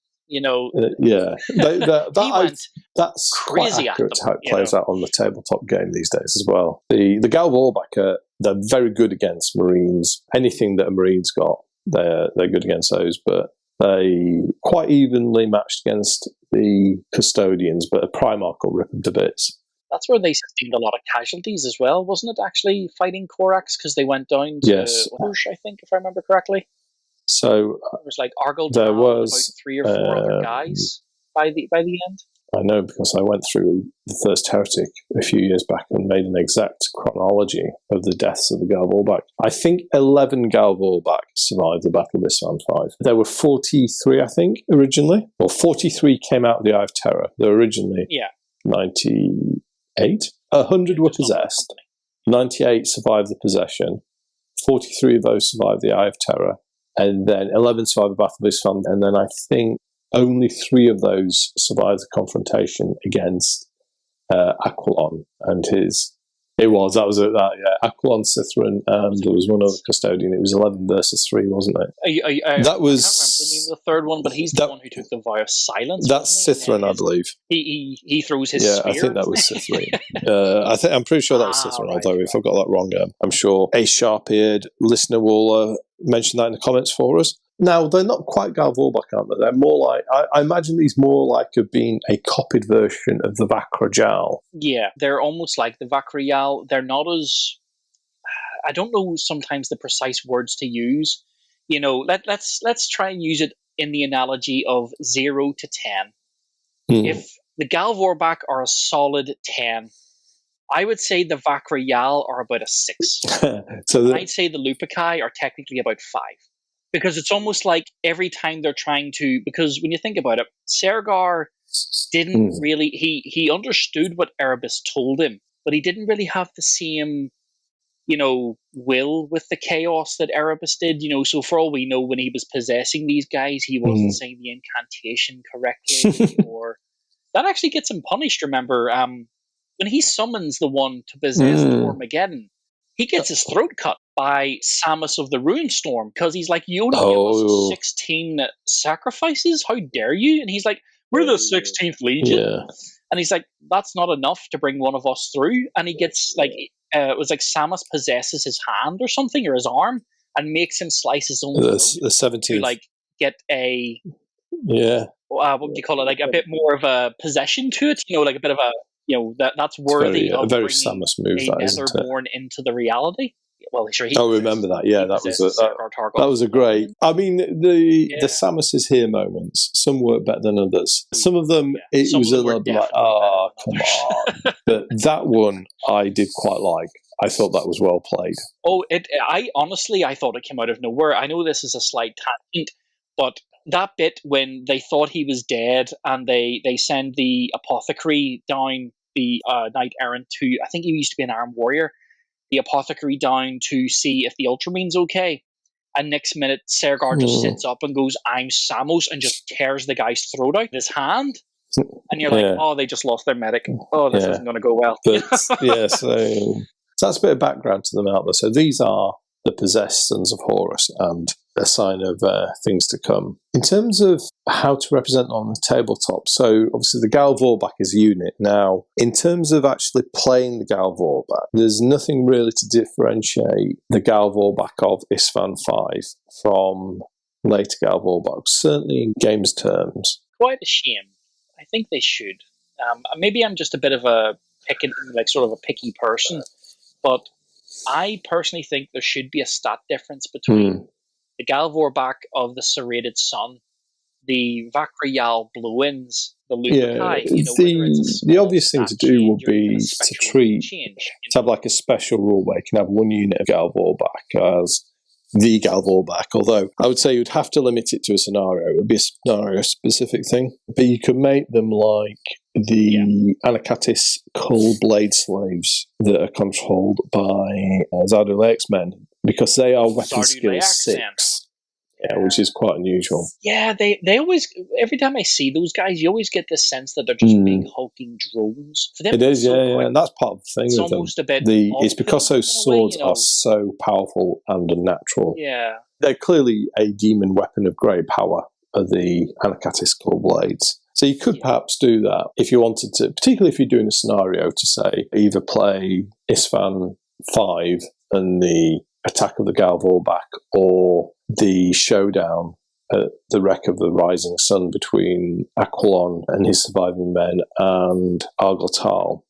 Speaker 1: That's
Speaker 2: crazy
Speaker 1: quite accurate to how it plays out on the tabletop game these days as well. The Galvorback, they're very good against Marines. Anything that a Marine's got, they're good against those, but they quite evenly matched against the Custodians, but a Primarch will rip them to bits.
Speaker 2: That's where they sustained a lot of casualties as well, wasn't it, actually, fighting Korax, because they went down to Ursh, I think, if I remember correctly.
Speaker 1: So
Speaker 2: it was like Argyle. There was about 3 or 4 other guys by the end.
Speaker 1: I know because I went through the first Heretic a few years back and made an exact chronology of the deaths of the Gal Vorbak. I think 11 Gal Vorbak survived the Battle of Isfahan 5. There were 43, I think, originally. Well, 43 came out of the Eye of Terror. They were originally 98. 100 were possessed. 98 survived the possession. 43 of those survived the Eye of Terror. And then 11 survived the Battle of Isfahan. And then I think only 3 of those survived the confrontation against Aquilon and his... Aquilon, Cithran, and there was one other custodian. It was 11 versus 3, wasn't it?
Speaker 2: That was... I can't remember the name of the third one, but he's the one who took the vow of silence.
Speaker 1: That's Cithran, I believe.
Speaker 2: He throws his spear.
Speaker 1: I think that was Cithran. I'm pretty sure that was Cithran, although if I've got that wrong, I'm sure a sharp-eared listener will mention that in the comments for us. Now, they're not quite Gal Vorbak, aren't they? They're more like... I imagine these more like have been a copied version of the Vakrajal.
Speaker 2: Yeah, they're almost like the Vakrajal. They're not as... I don't know sometimes the precise words to use. You know, let's try and use it in the analogy of 0 to 10. If the Gal Vorbak are a solid 10, I would say the Vakrajal are about a 6. I'd say the Lupikai are technically about 5. Because it's almost like every time they're trying to... Because when you think about it, Sergar didn't really... He understood what Erebus told him, but he didn't really have the same, will with the chaos that Erebus did. So for all we know, when he was possessing these guys, he wasn't saying the incantation correctly. Or that actually gets him punished, remember. When he summons the one to possess Tormageddon, he gets his throat cut by Samus of the Ruinstorm because he's like, you only give us 16 sacrifices? How dare you? And he's like, we're the 16th Legion.
Speaker 1: Yeah.
Speaker 2: And he's like, that's not enough to bring one of us through. And he gets it was like Samus possesses his hand or something, or his arm, and makes him slice his own throat.
Speaker 1: The 17th.
Speaker 2: To get a...
Speaker 1: Yeah.
Speaker 2: What do you call it? Like a bit more of a possession to it. Like a bit of a... that's worthy of
Speaker 1: very
Speaker 2: bringing
Speaker 1: Samus move,
Speaker 2: a
Speaker 1: that, isn't it?
Speaker 2: Netherborn into the reality. Well, sure.
Speaker 1: Remember that? Yeah, that was a great. I mean, the Samus is here moments. Some work better than others. Some of them, it was a little bit like, come on. But that one, I did quite like. I thought that was well played.
Speaker 2: I thought it came out of nowhere. I know this is a slight tangent, but that bit when they thought he was dead and they send the apothecary down, the knight errant to, I think he used to be an armed warrior, the apothecary down to see if the Ultramarne's okay. And next minute, Sergar just sits up and goes, I'm Samos, and just tears the guy's throat out with his hand. And you're like, they just lost their medic. This isn't going to go well.
Speaker 1: But, so that's a bit of background to them out there. So these are the possessed sons of Horus and a sign of things to come. In terms of how to represent on the tabletop, so obviously the Gal Vorbak is a unit. Now, in terms of actually playing the Gal Vorbak, there's nothing really to differentiate the Gal Vorbak of Isfahan 5 from later Gal Vorbak, certainly in games terms.
Speaker 2: Quite a shame. I think they should. Maybe I'm just a bit of a picky person, but I personally think there should be a stat difference between the Gal Vorbak of the Serrated Sun, the Vakrajal Blow-ins, the Lupikai.
Speaker 1: The obvious thing to do would be to have like a special rule where you can have one unit of Gal Vorbak as the Gal Vorbak, although I would say you'd have to limit it to a scenario. It would be a scenario-specific thing. But you could make them like the Anakatis Cull Blade Slaves that are controlled by Zardu X-Men, because they are weapon skill 6. Which is quite unusual.
Speaker 2: Yeah, they always, every time I see those guys, you always get this sense that they're just big hulking drones. For them,
Speaker 1: it is, and that's part of the thing.
Speaker 2: It's
Speaker 1: with
Speaker 2: almost
Speaker 1: them.
Speaker 2: a bit.
Speaker 1: It's because those swords are so powerful and unnatural.
Speaker 2: Yeah,
Speaker 1: they're clearly a demon weapon of great power, are the Anakatis Claw Blades. So you could perhaps do that if you wanted to, particularly if you're doing a scenario to say either play Isfahan 5 and the Attack of the Gal Vorbak, or the showdown at the wreck of the Rising Sun between Aquilon and his surviving men and Argotal.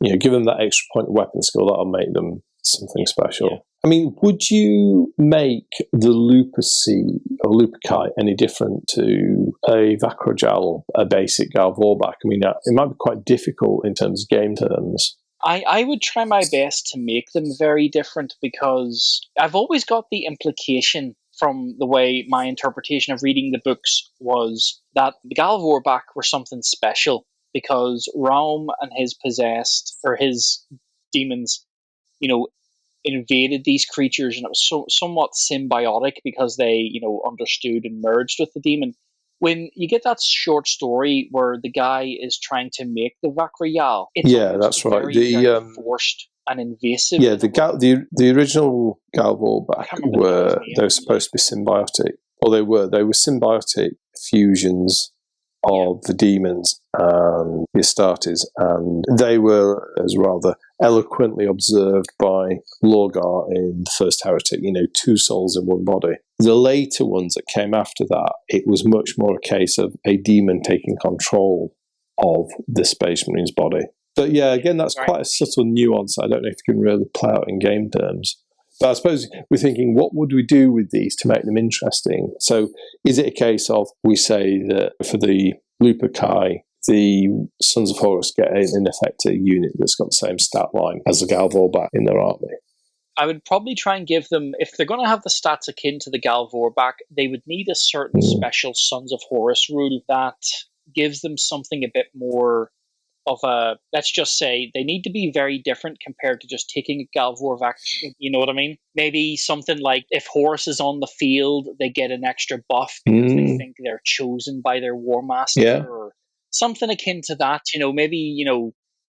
Speaker 1: Give them that extra point of weapon skill, that'll make them something special. I mean, would you make the Lupercy or Luperkai any different to a Vakrajal, a basic Galvorback? I mean, it might be quite difficult in terms of game terms.
Speaker 2: I would try my best to make them very different, because I've always got the implication from the way my interpretation of reading the books was that the Galvorback were something special, because Raum and his possessed, or his demons, invaded these creatures, and it was somewhat symbiotic because they, understood and merged with the demon. When you get that short story where the guy is trying to make the Vakriyal, it's
Speaker 1: that's right.
Speaker 2: very forced and invasive.
Speaker 1: Yeah, the original Galvorback they were supposed to be symbiotic, or they were symbiotic fusions of the demons and the Astartes, and they were, as rather eloquently observed by Lorgar in the first Heretic, two souls in one body. The later ones that came after that, it was much more a case of a demon taking control of the Space Marine's body. But yeah, again, that's quite a subtle nuance. I don't know if you can really play out in game terms. But I suppose we're thinking, what would we do with these to make them interesting? So is it a case of we say that for the Luperkai, the Sons of Horus get, in effect, a unit that's got the same stat line as the Galvorback in their army?
Speaker 2: I would probably try and give them, if they're going to have the stats akin to the Galvorback, they would need a certain special Sons of Horus rule that gives them something a bit more of a, let's just say, they need to be very different compared to just taking a Galvorback. You know what I mean? Maybe something like, if Horus is on the field, they get an extra buff because they think they're chosen by their War Master, or something akin to that. Maybe,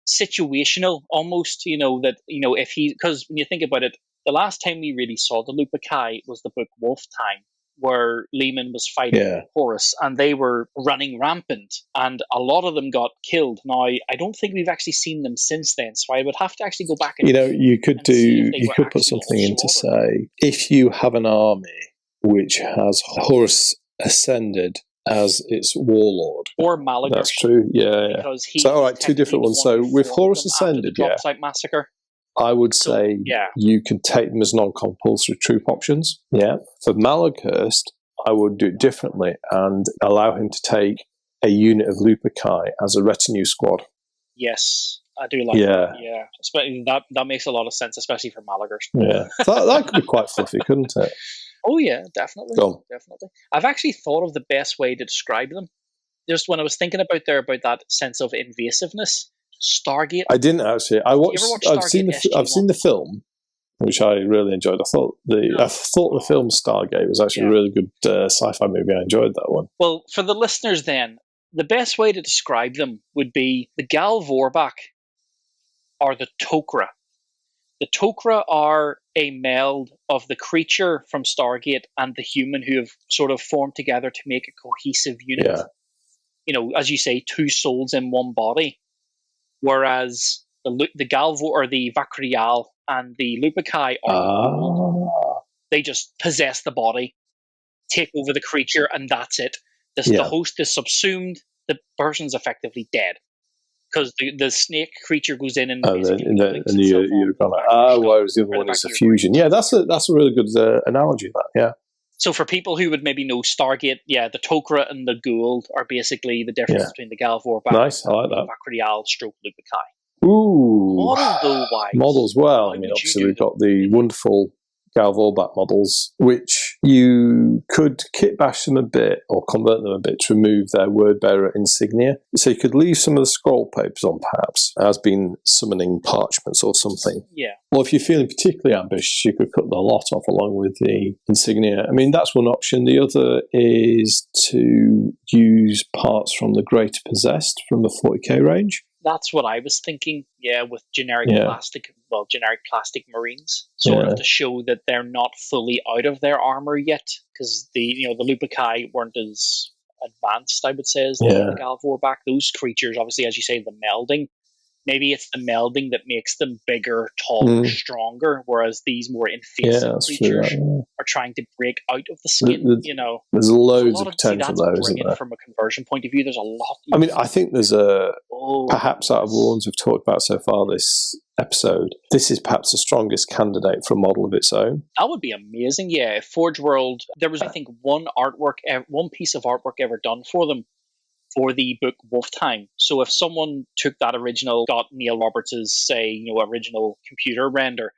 Speaker 2: situational almost, that, if he, because when you think about it, the last time we really saw the Luperkai was the book Wolf Time, where Lehman was fighting Horus, and they were running rampant, and a lot of them got killed. Now, I don't think we've actually seen them since then, so I would have to actually go back and
Speaker 1: you could put something in to say, if you have an army which has Horus ascended as its warlord,
Speaker 2: or Malaga.
Speaker 1: That's true, yeah. So, all right, two different ones. So, with Horus ascended,
Speaker 2: massacre,
Speaker 1: I would say you could take them as non-compulsory troop options. Yeah. For Malaghurst, I would do it differently and allow him to take a unit of Luperkai as a retinue squad.
Speaker 2: Yes, I do like that. Yeah, especially that makes a lot of sense, especially for Malaghurst.
Speaker 1: Yeah, that could be quite fluffy, couldn't it?
Speaker 2: Oh yeah, definitely. Definitely. I've actually thought of the best way to describe them. Just when I was thinking about that sense of invasiveness. Stargate.
Speaker 1: I didn't actually. I've seen the film, which I really enjoyed. I thought the film Stargate was actually a really good sci-fi movie. I enjoyed that one.
Speaker 2: Well, for the listeners, then the best way to describe them would be the Galvorback are the Tok'ra. The Tok'ra are a meld of the creature from Stargate and the human, who have sort of formed together to make a cohesive unit. Yeah. As you say, two souls in one body. Whereas the Galvo or the Vakriyal and the Luperkai they just possess the body, take over the creature, and that's it. The host is subsumed. The person's effectively dead because the snake creature goes in and
Speaker 1: you're gone whereas the other one is a fusion. Yeah, that's a really good analogy. That
Speaker 2: So for people who would maybe know Stargate, the Tok'ra and the Gould are basically the difference between the Galvorback
Speaker 1: and
Speaker 2: the Vakriyal stroke Luperkai.
Speaker 1: Ooh. Models, well. I mean, obviously we've got the wonderful Galvorback models, which you could kit bash them a bit or convert them a bit to remove their word bearer insignia. So you could leave some of the scroll papers on, perhaps, as being summoning parchments or something.
Speaker 2: Yeah.
Speaker 1: Or if you're feeling particularly ambitious, you could cut the lot off along with the insignia. I mean, that's one option. The other is to use parts from the Greater Possessed from the 40k range.
Speaker 2: That's what I was thinking, with generic plastic marines, sort of to show that they're not fully out of their armor yet, because the Luperkai weren't as advanced, I would say, as the Galvorback. Those creatures, obviously, as you say, the melding. Maybe it's the melding that makes them bigger, taller, stronger, whereas these more invasive creatures are trying to break out of the skin.
Speaker 1: There's loads of potential there, isn't there?
Speaker 2: From a conversion point of view, there's a lot.
Speaker 1: I mean, I think there's perhaps out of the ones we've talked about so far this episode, this is perhaps the strongest candidate for a model of its own.
Speaker 2: That would be amazing, yeah. If Forge World, there was, I think, one piece of artwork ever done for them for the book Wolf Time. So if someone took that original, got Neil Roberts' original computer render,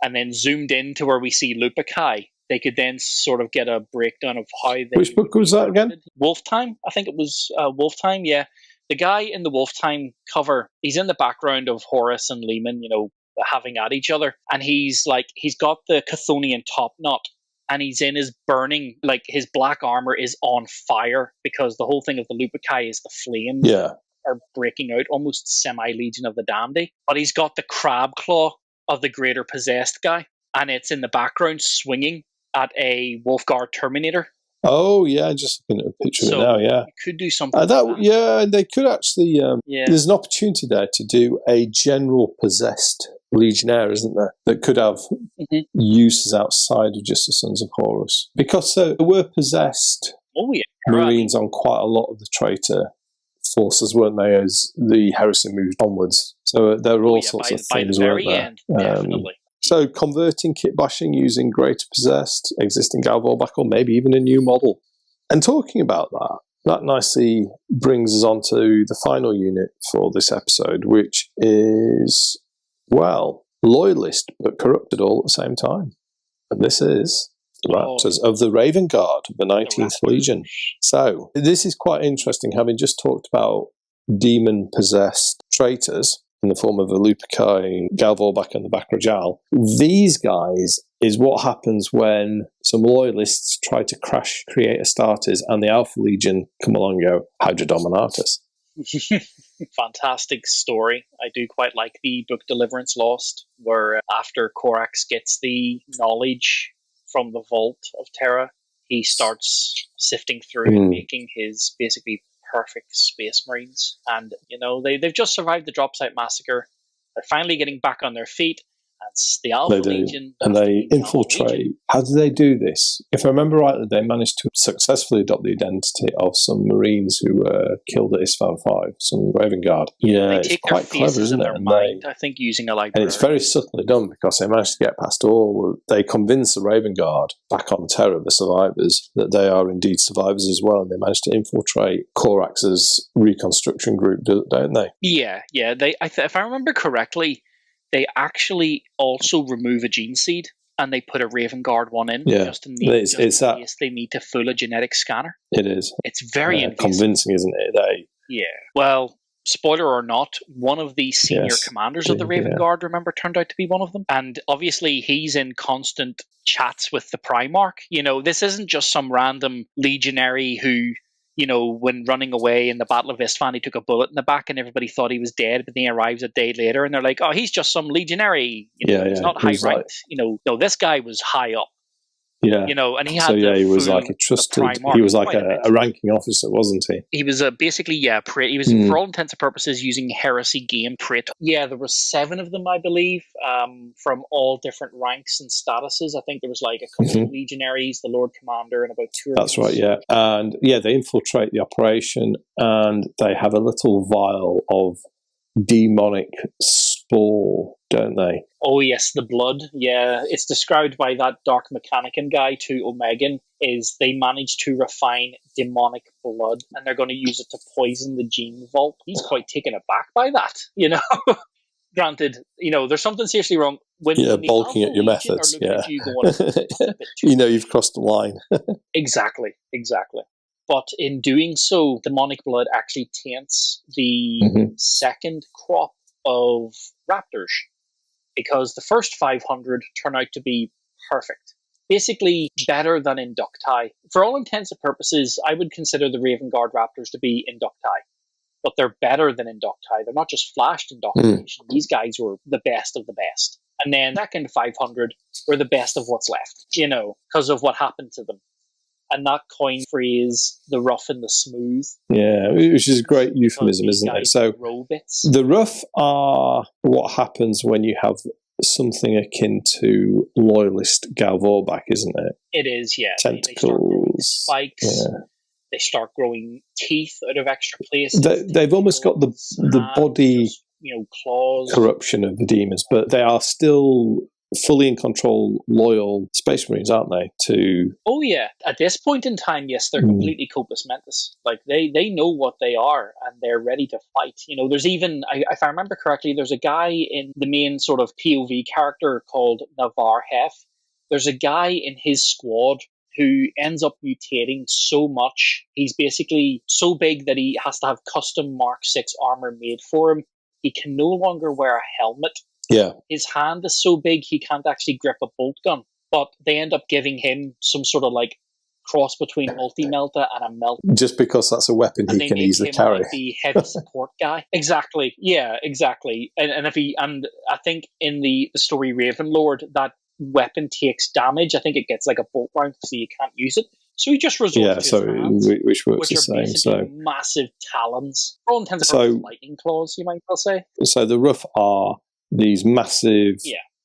Speaker 2: and then zoomed in to where we see Lupikai, they could then sort of get a breakdown of how they...
Speaker 1: Which book was that again?
Speaker 2: Wolf Time. I think it was Wolf Time, yeah. The guy in the Wolf Time cover, he's in the background of Horus and Lehman, having at each other. And he's got the Chthonian top knot, and he's in his burning, his black armor is on fire, because the whole thing of the Lupikai is the flames are breaking out, almost semi-Legion of the Dandy. But he's got the crab claw of the Greater Possessed guy, and it's in the background swinging at a Wolfguard Terminator.
Speaker 1: Oh, yeah, just looking at a picture of it now, yeah.
Speaker 2: You could do something like that.
Speaker 1: Yeah, they could actually... There's an opportunity there to do a general possessed Legionnaire, isn't there? That could have uses outside of just the Sons of Horus. Because there were possessed Marines on quite a lot of the traitor forces, weren't they, as the Heresy moved onwards. So there were all sorts of things, weren't there?
Speaker 2: End, definitely.
Speaker 1: So converting kit bashing using Greater Possessed, existing Galvorback, or maybe even a new model. And talking about that nicely brings us on to the final unit for this episode, which is, loyalist but corrupted all at the same time. And this is the Raptors of the Raven Guard, the 19th Legion. So this is quite interesting, having just talked about demon-possessed traitors in the form of the Lupikai, Galvorback, and the Bakrajal. These guys is what happens when some loyalists try to crash create Astartes and the Alpha Legion come along and go, Hydra Dominatus.
Speaker 2: Fantastic story. I do quite like the book Deliverance Lost, where after Corax gets the knowledge from the vault of Terra, he starts sifting through and making his basically perfect Space Marines. And, they've just survived the Drop Site Massacre. They're finally getting back on their feet. That's the Alpha Legion.
Speaker 1: And they infiltrate. How do they do this? If I remember rightly, they managed to successfully adopt the identity of some Marines who were killed at Isfahan 5, some Raven Guard. Yeah,
Speaker 2: they take their faces in their mind, I think, using a library.
Speaker 1: And it's very subtly done, because they managed to get past all. They convince the Raven Guard back on Terra, the survivors, that they are indeed survivors as well, and they managed to infiltrate Corax's reconstruction group, don't they?
Speaker 2: Yeah. If I remember correctly, they actually also remove a gene seed and they put a Raven Guard one in, just in case they need to fool a genetic scanner.
Speaker 1: It is.
Speaker 2: It's very
Speaker 1: convincing, isn't it?
Speaker 2: Yeah. Well, spoiler or not, one of the senior commanders of the Raven Guard, remember, turned out to be one of them. And obviously he's in constant chats with the Primarch. This isn't just some random legionary who... when running away in the Battle of Isfahan, he took a bullet in the back and everybody thought he was dead, but then he arrives a day later and they're like, oh, he's just some legionary. He's not high ranked. No, this guy was high up. Yeah. And he had
Speaker 1: he was like a trusted, he was like a ranking officer, wasn't he?
Speaker 2: He was basically, he was, for all intents and purposes, using Heresy game Praetor. Yeah, there were 7 of them, I believe, from all different ranks and statuses. I think there was like a couple of legionaries, the Lord Commander, and about 2 of them.
Speaker 1: That's right, yeah. And they infiltrate the operation and they have a little vial of demonic spore, don't they?
Speaker 2: Oh yes, the blood. Yeah, it's described by that Dark Mechanican guy to Omegan, is they managed to refine demonic blood and they're going to use it to poison the gene vault. He's quite taken aback by that, Granted, there's something seriously wrong when
Speaker 1: balking at your methods. At you going, you've crossed the line.
Speaker 2: Exactly. But in doing so, demonic blood actually taints the second crop of raptors, because the first 500 turn out to be perfect. Basically, better than Inducti. For all intents and purposes, I would consider the Raven Guard raptors to be Inducti. But they're better than Inducti. They're not just flashed Inductification. These guys were the best of the best. And then second 500 were the best of what's left, because of what happened to them. And that coin phrase, the rough and the smooth. Yeah,
Speaker 1: which is a great euphemism, isn't it? So the rough are what happens when you have something akin to loyalist Galvorback, isn't it?
Speaker 2: It is, yeah.
Speaker 1: Tentacles.
Speaker 2: Spikes. Yeah. They start growing teeth out of extra places.
Speaker 1: They've almost got the body
Speaker 2: claws.
Speaker 1: Corruption of the demons, but they are still fully in control, loyal Space Marines, aren't they?
Speaker 2: Oh yeah, at this point in time, yes, they're completely Corpus Mentis. Like they know what they are and they're ready to fight. There's even, if I remember correctly, there's a guy in the main sort of POV character called Navar Hef. There's a guy in his squad who ends up mutating so much. He's basically so big that he has to have custom Mark 6 armor made for him. He can no longer wear a helmet.
Speaker 1: Yeah.
Speaker 2: His hand is so big he can't actually grip a bolt gun. But they end up giving him some sort of cross between multi-melta and a melt.
Speaker 1: Just because that's a weapon he can easily carry.
Speaker 2: The heavy support guy. Exactly. Yeah, exactly. And I think in the story Ravenlord, that weapon takes damage. I think it gets a bolt round, so you can't use it. So he just resorts to his hands,
Speaker 1: which works the same.
Speaker 2: So massive talons. For all intents and purposes, lightning claws, you might well say.
Speaker 1: So the Rough are these massive,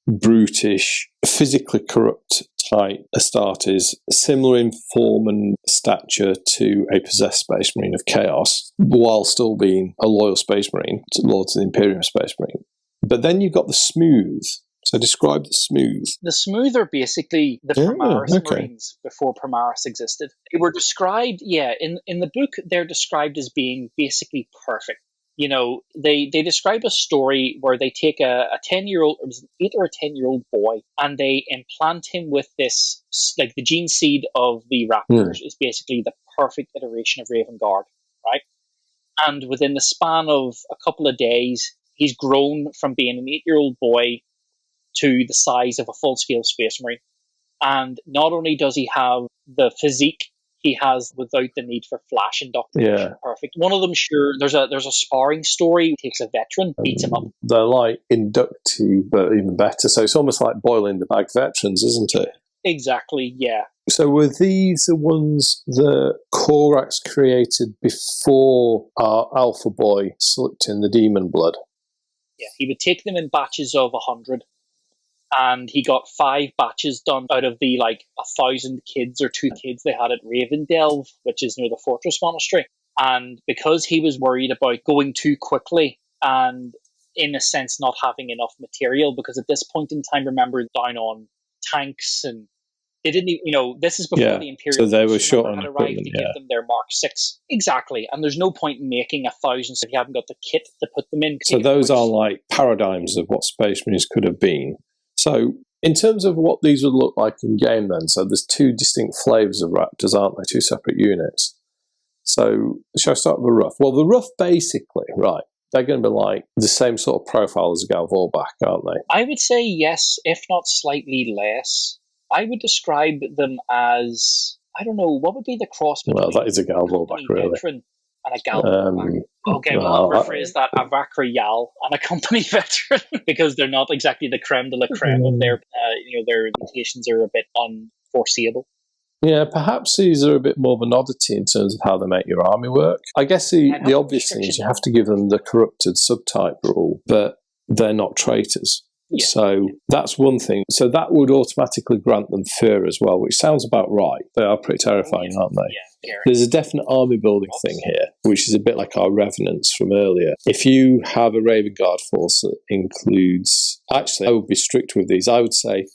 Speaker 1: brutish, physically corrupt type Astartes, similar in form and stature to a possessed Space Marine of Chaos, while still being a loyal Space Marine, loyal to the Imperium Space Marine. But then you've got the Smooth. So describe the Smooth.
Speaker 2: The Smooth are basically the Primaris Marines before Primaris existed. They were described, in the book, they're described as being basically perfect. They describe a story where they take a 10-year-old, or it was an 8 or a 10-year-old boy, and they implant him with this, the gene seed of the Raptors is basically the perfect iteration of Raven Guard, right? And within the span of a couple of days, he's grown from being an 8-year-old boy to the size of a full-scale Space Marine. And not only does he have the physique he has without the need for flash indoctrination. Perfect. One of them, there's a sparring story. He takes a veteran, beats him up.
Speaker 1: They're like inductee, but even better. So it's almost like boiling the bag veterans, isn't it?
Speaker 2: Exactly, yeah.
Speaker 1: So were these the ones that Korax created before our Alpha Boy slipped in the demon blood?
Speaker 2: Yeah, he would take them in batches of 100. And he got 5 batches done out of the 1,000 kids or 2 kids they had at Ravendelve, which is near the Fortress Monastery. And because he was worried about going too quickly and, in a sense, not having enough material, because at this point in time, remember, down on tanks, and they didn't even, this is before the Imperial
Speaker 1: so they were short on
Speaker 2: had arrived to give them their Mark 6. Exactly. And there's no point in making 1,000 if you haven't got the kit to put them in.
Speaker 1: So those are like paradigms of what Space Marines could have been. So, in terms of what these would look like in game then, so there's 2 distinct flavours of Raptors, aren't there? 2 separate units. So, shall I start with the Rough? Well, the Rough basically, they're going to be like the same sort of profile as a Galvorbach, aren't they?
Speaker 2: I would say yes, if not slightly less. I would describe them as, I don't know, what would be the cross between...
Speaker 1: Well, that is a Galvorbach, really.
Speaker 2: Veteran and a Galvorbach. Okay, well, I'll rephrase that. A Vakrial and a company veteran, because they're not exactly the creme de la creme of their mutations are a bit unforeseeable.
Speaker 1: Yeah, perhaps these are a bit more of an oddity in terms of how they make your army work. I guess the obvious thing is you have to give them the corrupted subtype rule, but they're not traitors. Yeah. So that's one thing. So that would automatically grant them fear as well, which sounds about right. They are pretty terrifying, aren't they?
Speaker 2: Yeah.
Speaker 1: There's a definite army building thing here, which is a bit like our Revenants from earlier. If you have a Raven Guard force that includes... Actually, I would be strict with these. I would say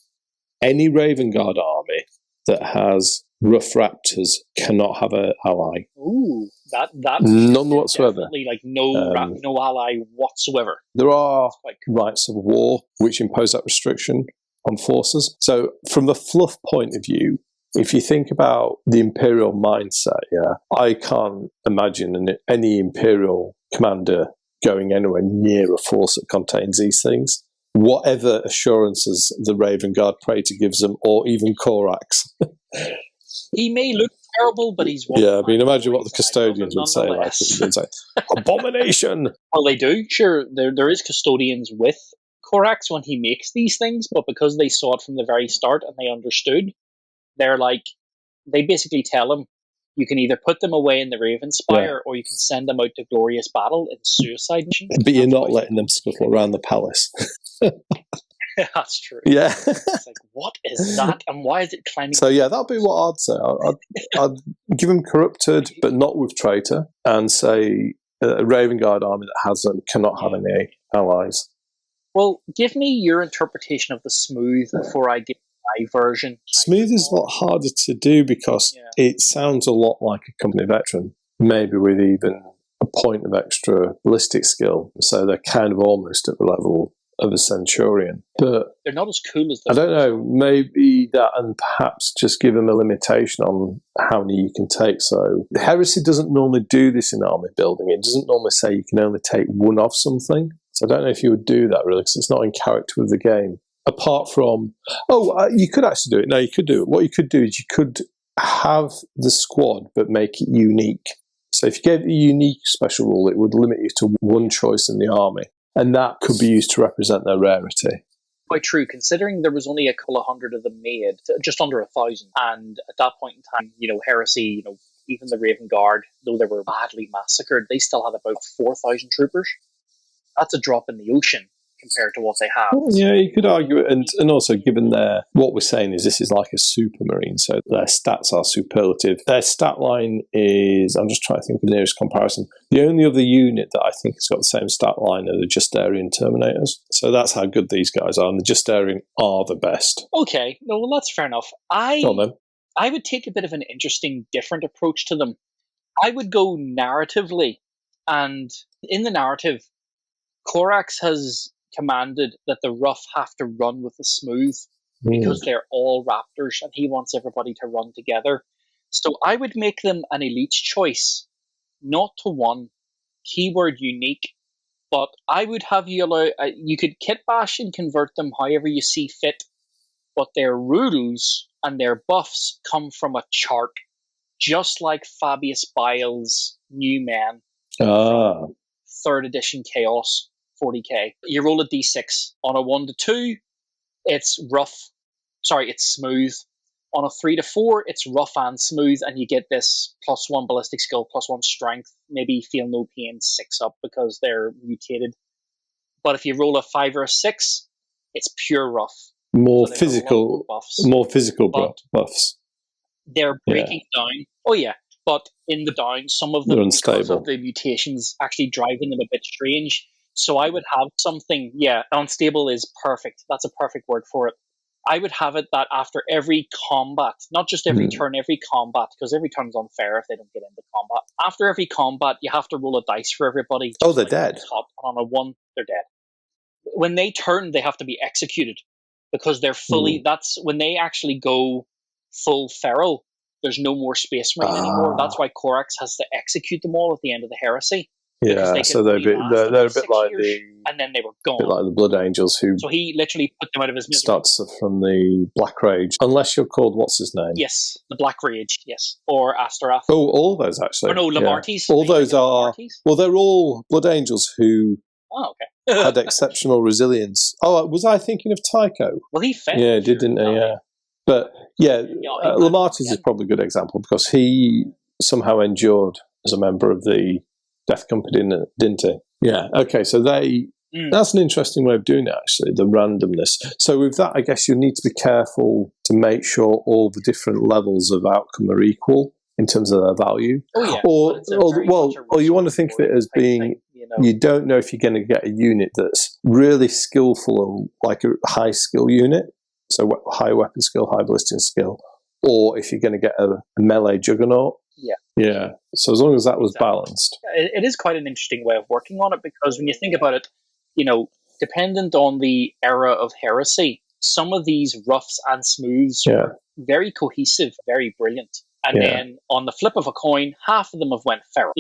Speaker 1: any Raven Guard army that has Rough Raptors cannot have an ally.
Speaker 2: Ooh, that
Speaker 1: none whatsoever.
Speaker 2: No ally whatsoever.
Speaker 1: There are rights of war which impose that restriction on forces. So, from the fluff point of view, if you think about the Imperial mindset, I can't imagine any Imperial commander going anywhere near a force that contains these things. Whatever assurances the Raven Guard Praetor gives them, or even Korax.
Speaker 2: He may look terrible, but he's one.
Speaker 1: Yeah, I mean, imagine what the custodians would say. They'd say, abomination!
Speaker 2: Well, they do. Sure, there is custodians with Korax when he makes these things, but because they saw it from the very start and they understood, they basically tell him, you can either put them away in the Raven Spire, or you can send them out to glorious battle in suicide missions.
Speaker 1: But you're not letting them scuttle around the palace.
Speaker 2: That's true.
Speaker 1: Yeah.
Speaker 2: It's what is that? And why is it climbing?
Speaker 1: So, that'd be what I'd say. I'd give them corrupted, but not with traitor, and say a Raven Guard army that has them cannot have any allies.
Speaker 2: Well, give me your interpretation of the smooth before I give my version.
Speaker 1: Smooth is a lot harder to do because it sounds a lot like a company veteran, maybe with even a point of extra ballistic skill. So they're kind of almost at the level of a Centurion. But
Speaker 2: they're not as cool as the
Speaker 1: I don't know, maybe that, and perhaps just give them a limitation on how many you can take. So Heresy doesn't normally do this in army building. It doesn't normally say you can only take one of something. So I don't know if you would do that really, because it's not in character with the game. Apart from, you could actually do it. No, you could do it. What you could do is you could have the squad, but make it unique. So if you gave it a unique special rule, it would limit you to one choice in the army. And that could be used to represent their rarity.
Speaker 2: Quite true, considering there was only a couple of hundred of them made, just under 1,000. And at that point in time, Heresy, even the Raven Guard, though they were badly massacred, they still had about 4,000 troopers. That's a drop in the ocean compared to what they have.
Speaker 1: Yeah, you could argue it, and also given what we're saying is this is like a supermarine, so their stats are superlative. Their stat line is, I'm just trying to think of the nearest comparison. The only other unit that I think has got the same stat line are the Justarian Terminators. So that's how good these guys are, and the Justarian are the best.
Speaker 2: Okay, no, well that's fair enough. I would take a bit of an interesting, different approach to them. I would go narratively, and in the narrative, Corax has commanded that the rough have to run with the smooth because they're all raptors and he wants everybody to run together. So I would make them an elite choice, not to one, keyword unique, but I would have you allow, you could kit bash and convert them however you see fit, but their rules and their buffs come from a chart, just like Fabius Bile's New Men from 3rd edition Chaos. 40k. You roll a d6. On a 1 to 2, it's rough. Sorry, it's smooth. On a 3 to 4, it's rough and smooth, and you get this +1 ballistic skill, +1 strength, maybe feel no pain 6 up because they're mutated. But if you roll a 5 or a 6, it's pure rough.
Speaker 1: More physical buffs.
Speaker 2: They're breaking down. Oh yeah, but in the down, some of them, because of the mutations, actually driving them a bit strange. So I would have something, unstable is perfect. That's a perfect word for it. I would have it that after every combat, not just every turn, every combat, because every turn's unfair if they don't get into combat. After every combat, you have to roll a dice for everybody.
Speaker 1: Oh, they're dead.
Speaker 2: On a 1, they're dead. When they turn, they have to be executed because they're fully, that's when they actually go full feral. There's no more Space Marine anymore. That's why Corax has to execute them all at the end of the Heresy.
Speaker 1: Yeah, so they're a bit like
Speaker 2: and then they were gone.
Speaker 1: A bit like the Blood Angels,
Speaker 2: so he literally put them out of his misery.
Speaker 1: Starts from the Black Rage, unless you're called what's his name?
Speaker 2: Yes, the Black Rage, yes, or Astaroth.
Speaker 1: Oh, all those actually.
Speaker 2: Oh no, Lamartes.
Speaker 1: Yeah. All those are well, they're all Blood Angels who had exceptional resilience. Oh, was I thinking of Tycho?
Speaker 2: Well, he fell.
Speaker 1: Yeah, didn't he? Yeah, but Lamartes is probably a good example because he somehow endured as a member of the Death Company, didn't he? Yeah. Okay. So that's an interesting way of doing it, actually, the randomness. So with that, I guess you need to be careful to make sure all the different levels of outcome are equal in terms of their value.
Speaker 2: Oh, yeah.
Speaker 1: Or you want to think of it as being, you don't know if you're going to get a unit that's really skillful, like a high skill unit, so high weapon skill, high ballistic skill, or if you're going to get a melee juggernaut. Yeah. So as long as that was balanced.
Speaker 2: It is quite an interesting way of working on it because when you think about it, dependent on the era of Heresy, some of these roughs and smooths are very cohesive, very brilliant. And then on the flip of a coin, half of them have went feral,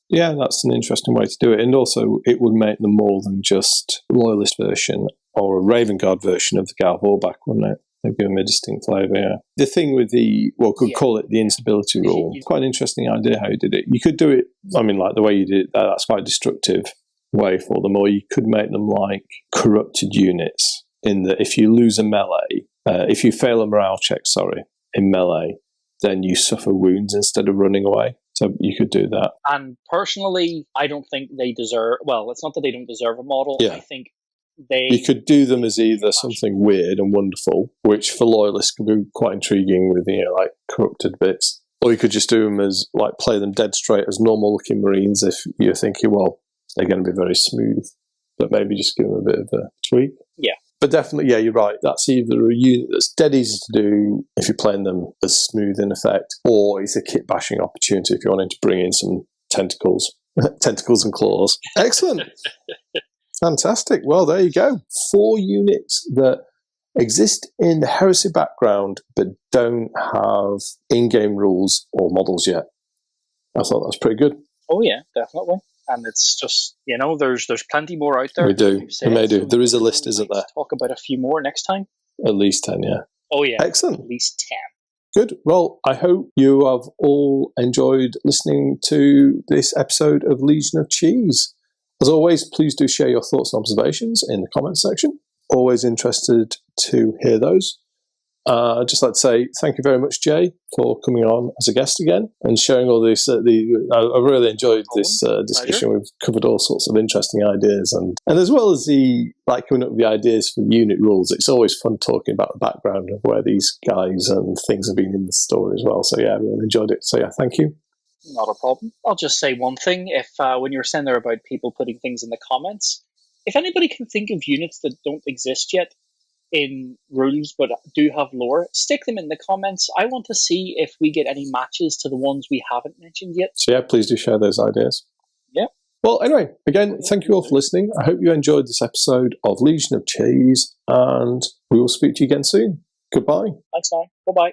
Speaker 1: Yeah, that's an interesting way to do it. And also it would make them more than just Loyalist version or a Raven Guard version of the Gal Vorback, wouldn't it? They've given me a distinct flavour, yeah. The thing with could call it the instability rule. Quite an interesting idea how you did it. You could do it, like the way you did it, that's quite a destructive way for them, or you could make them like corrupted units in that if you lose a melee, if you fail a morale check, in melee, then you suffer wounds instead of running away. So you could do that.
Speaker 2: And personally, I don't think they deserve, it's not that they don't deserve a model. I think
Speaker 1: you could do them as either something weird and wonderful, which for Loyalists could be quite intriguing with, like corrupted bits, Or you could just do them as, like, play them dead straight as normal-looking Marines if you're thinking, well, they're going to be very smooth, but maybe just give them a bit of a tweak.
Speaker 2: Yeah.
Speaker 1: But definitely, yeah, you're right. That's either a unit that's dead easy to do if you're playing them as smooth in effect, or it's a kit-bashing opportunity if you're wanting to bring in some tentacles. Tentacles and claws. Excellent. Fantastic. Well, there you go. 4 units that exist in the Heresy background but don't have in-game rules or models yet. I thought that was pretty good.
Speaker 2: Oh yeah, definitely. And it's just, there's plenty more out there.
Speaker 1: We do. We may do. There is a list, isn't there?
Speaker 2: Talk about a few more next time.
Speaker 1: At least 10, yeah.
Speaker 2: Oh yeah.
Speaker 1: Excellent.
Speaker 2: At least
Speaker 1: 10. Good. Well, I hope you have all enjoyed listening to this episode of Legion of Cheese. As always, please do share your thoughts and observations in the comments section. Always interested to hear those. I'd just like to say thank you very much, Jay, for coming on as a guest again and sharing all this. I really enjoyed this discussion. Pleasure. We've covered all sorts of interesting ideas, and as well as coming up with the ideas for the unit rules. It's always fun talking about the background of where these guys and things have been in the story as well. So yeah, I really enjoyed it. So yeah, thank you.
Speaker 2: Not a problem. I'll just say one thing. If when you were saying there about people putting things in the comments, if anybody can think of units that don't exist yet in rules but do have lore, stick them in the comments. I want to see if we get any matches to the ones we haven't mentioned yet.
Speaker 1: So yeah, please do share those ideas.
Speaker 2: Yeah.
Speaker 1: Well, anyway, again, thank you all for listening. I hope you enjoyed this episode of Legion of Cheese, and we will speak to you again soon. Goodbye.
Speaker 2: Thanks, man. Bye-bye.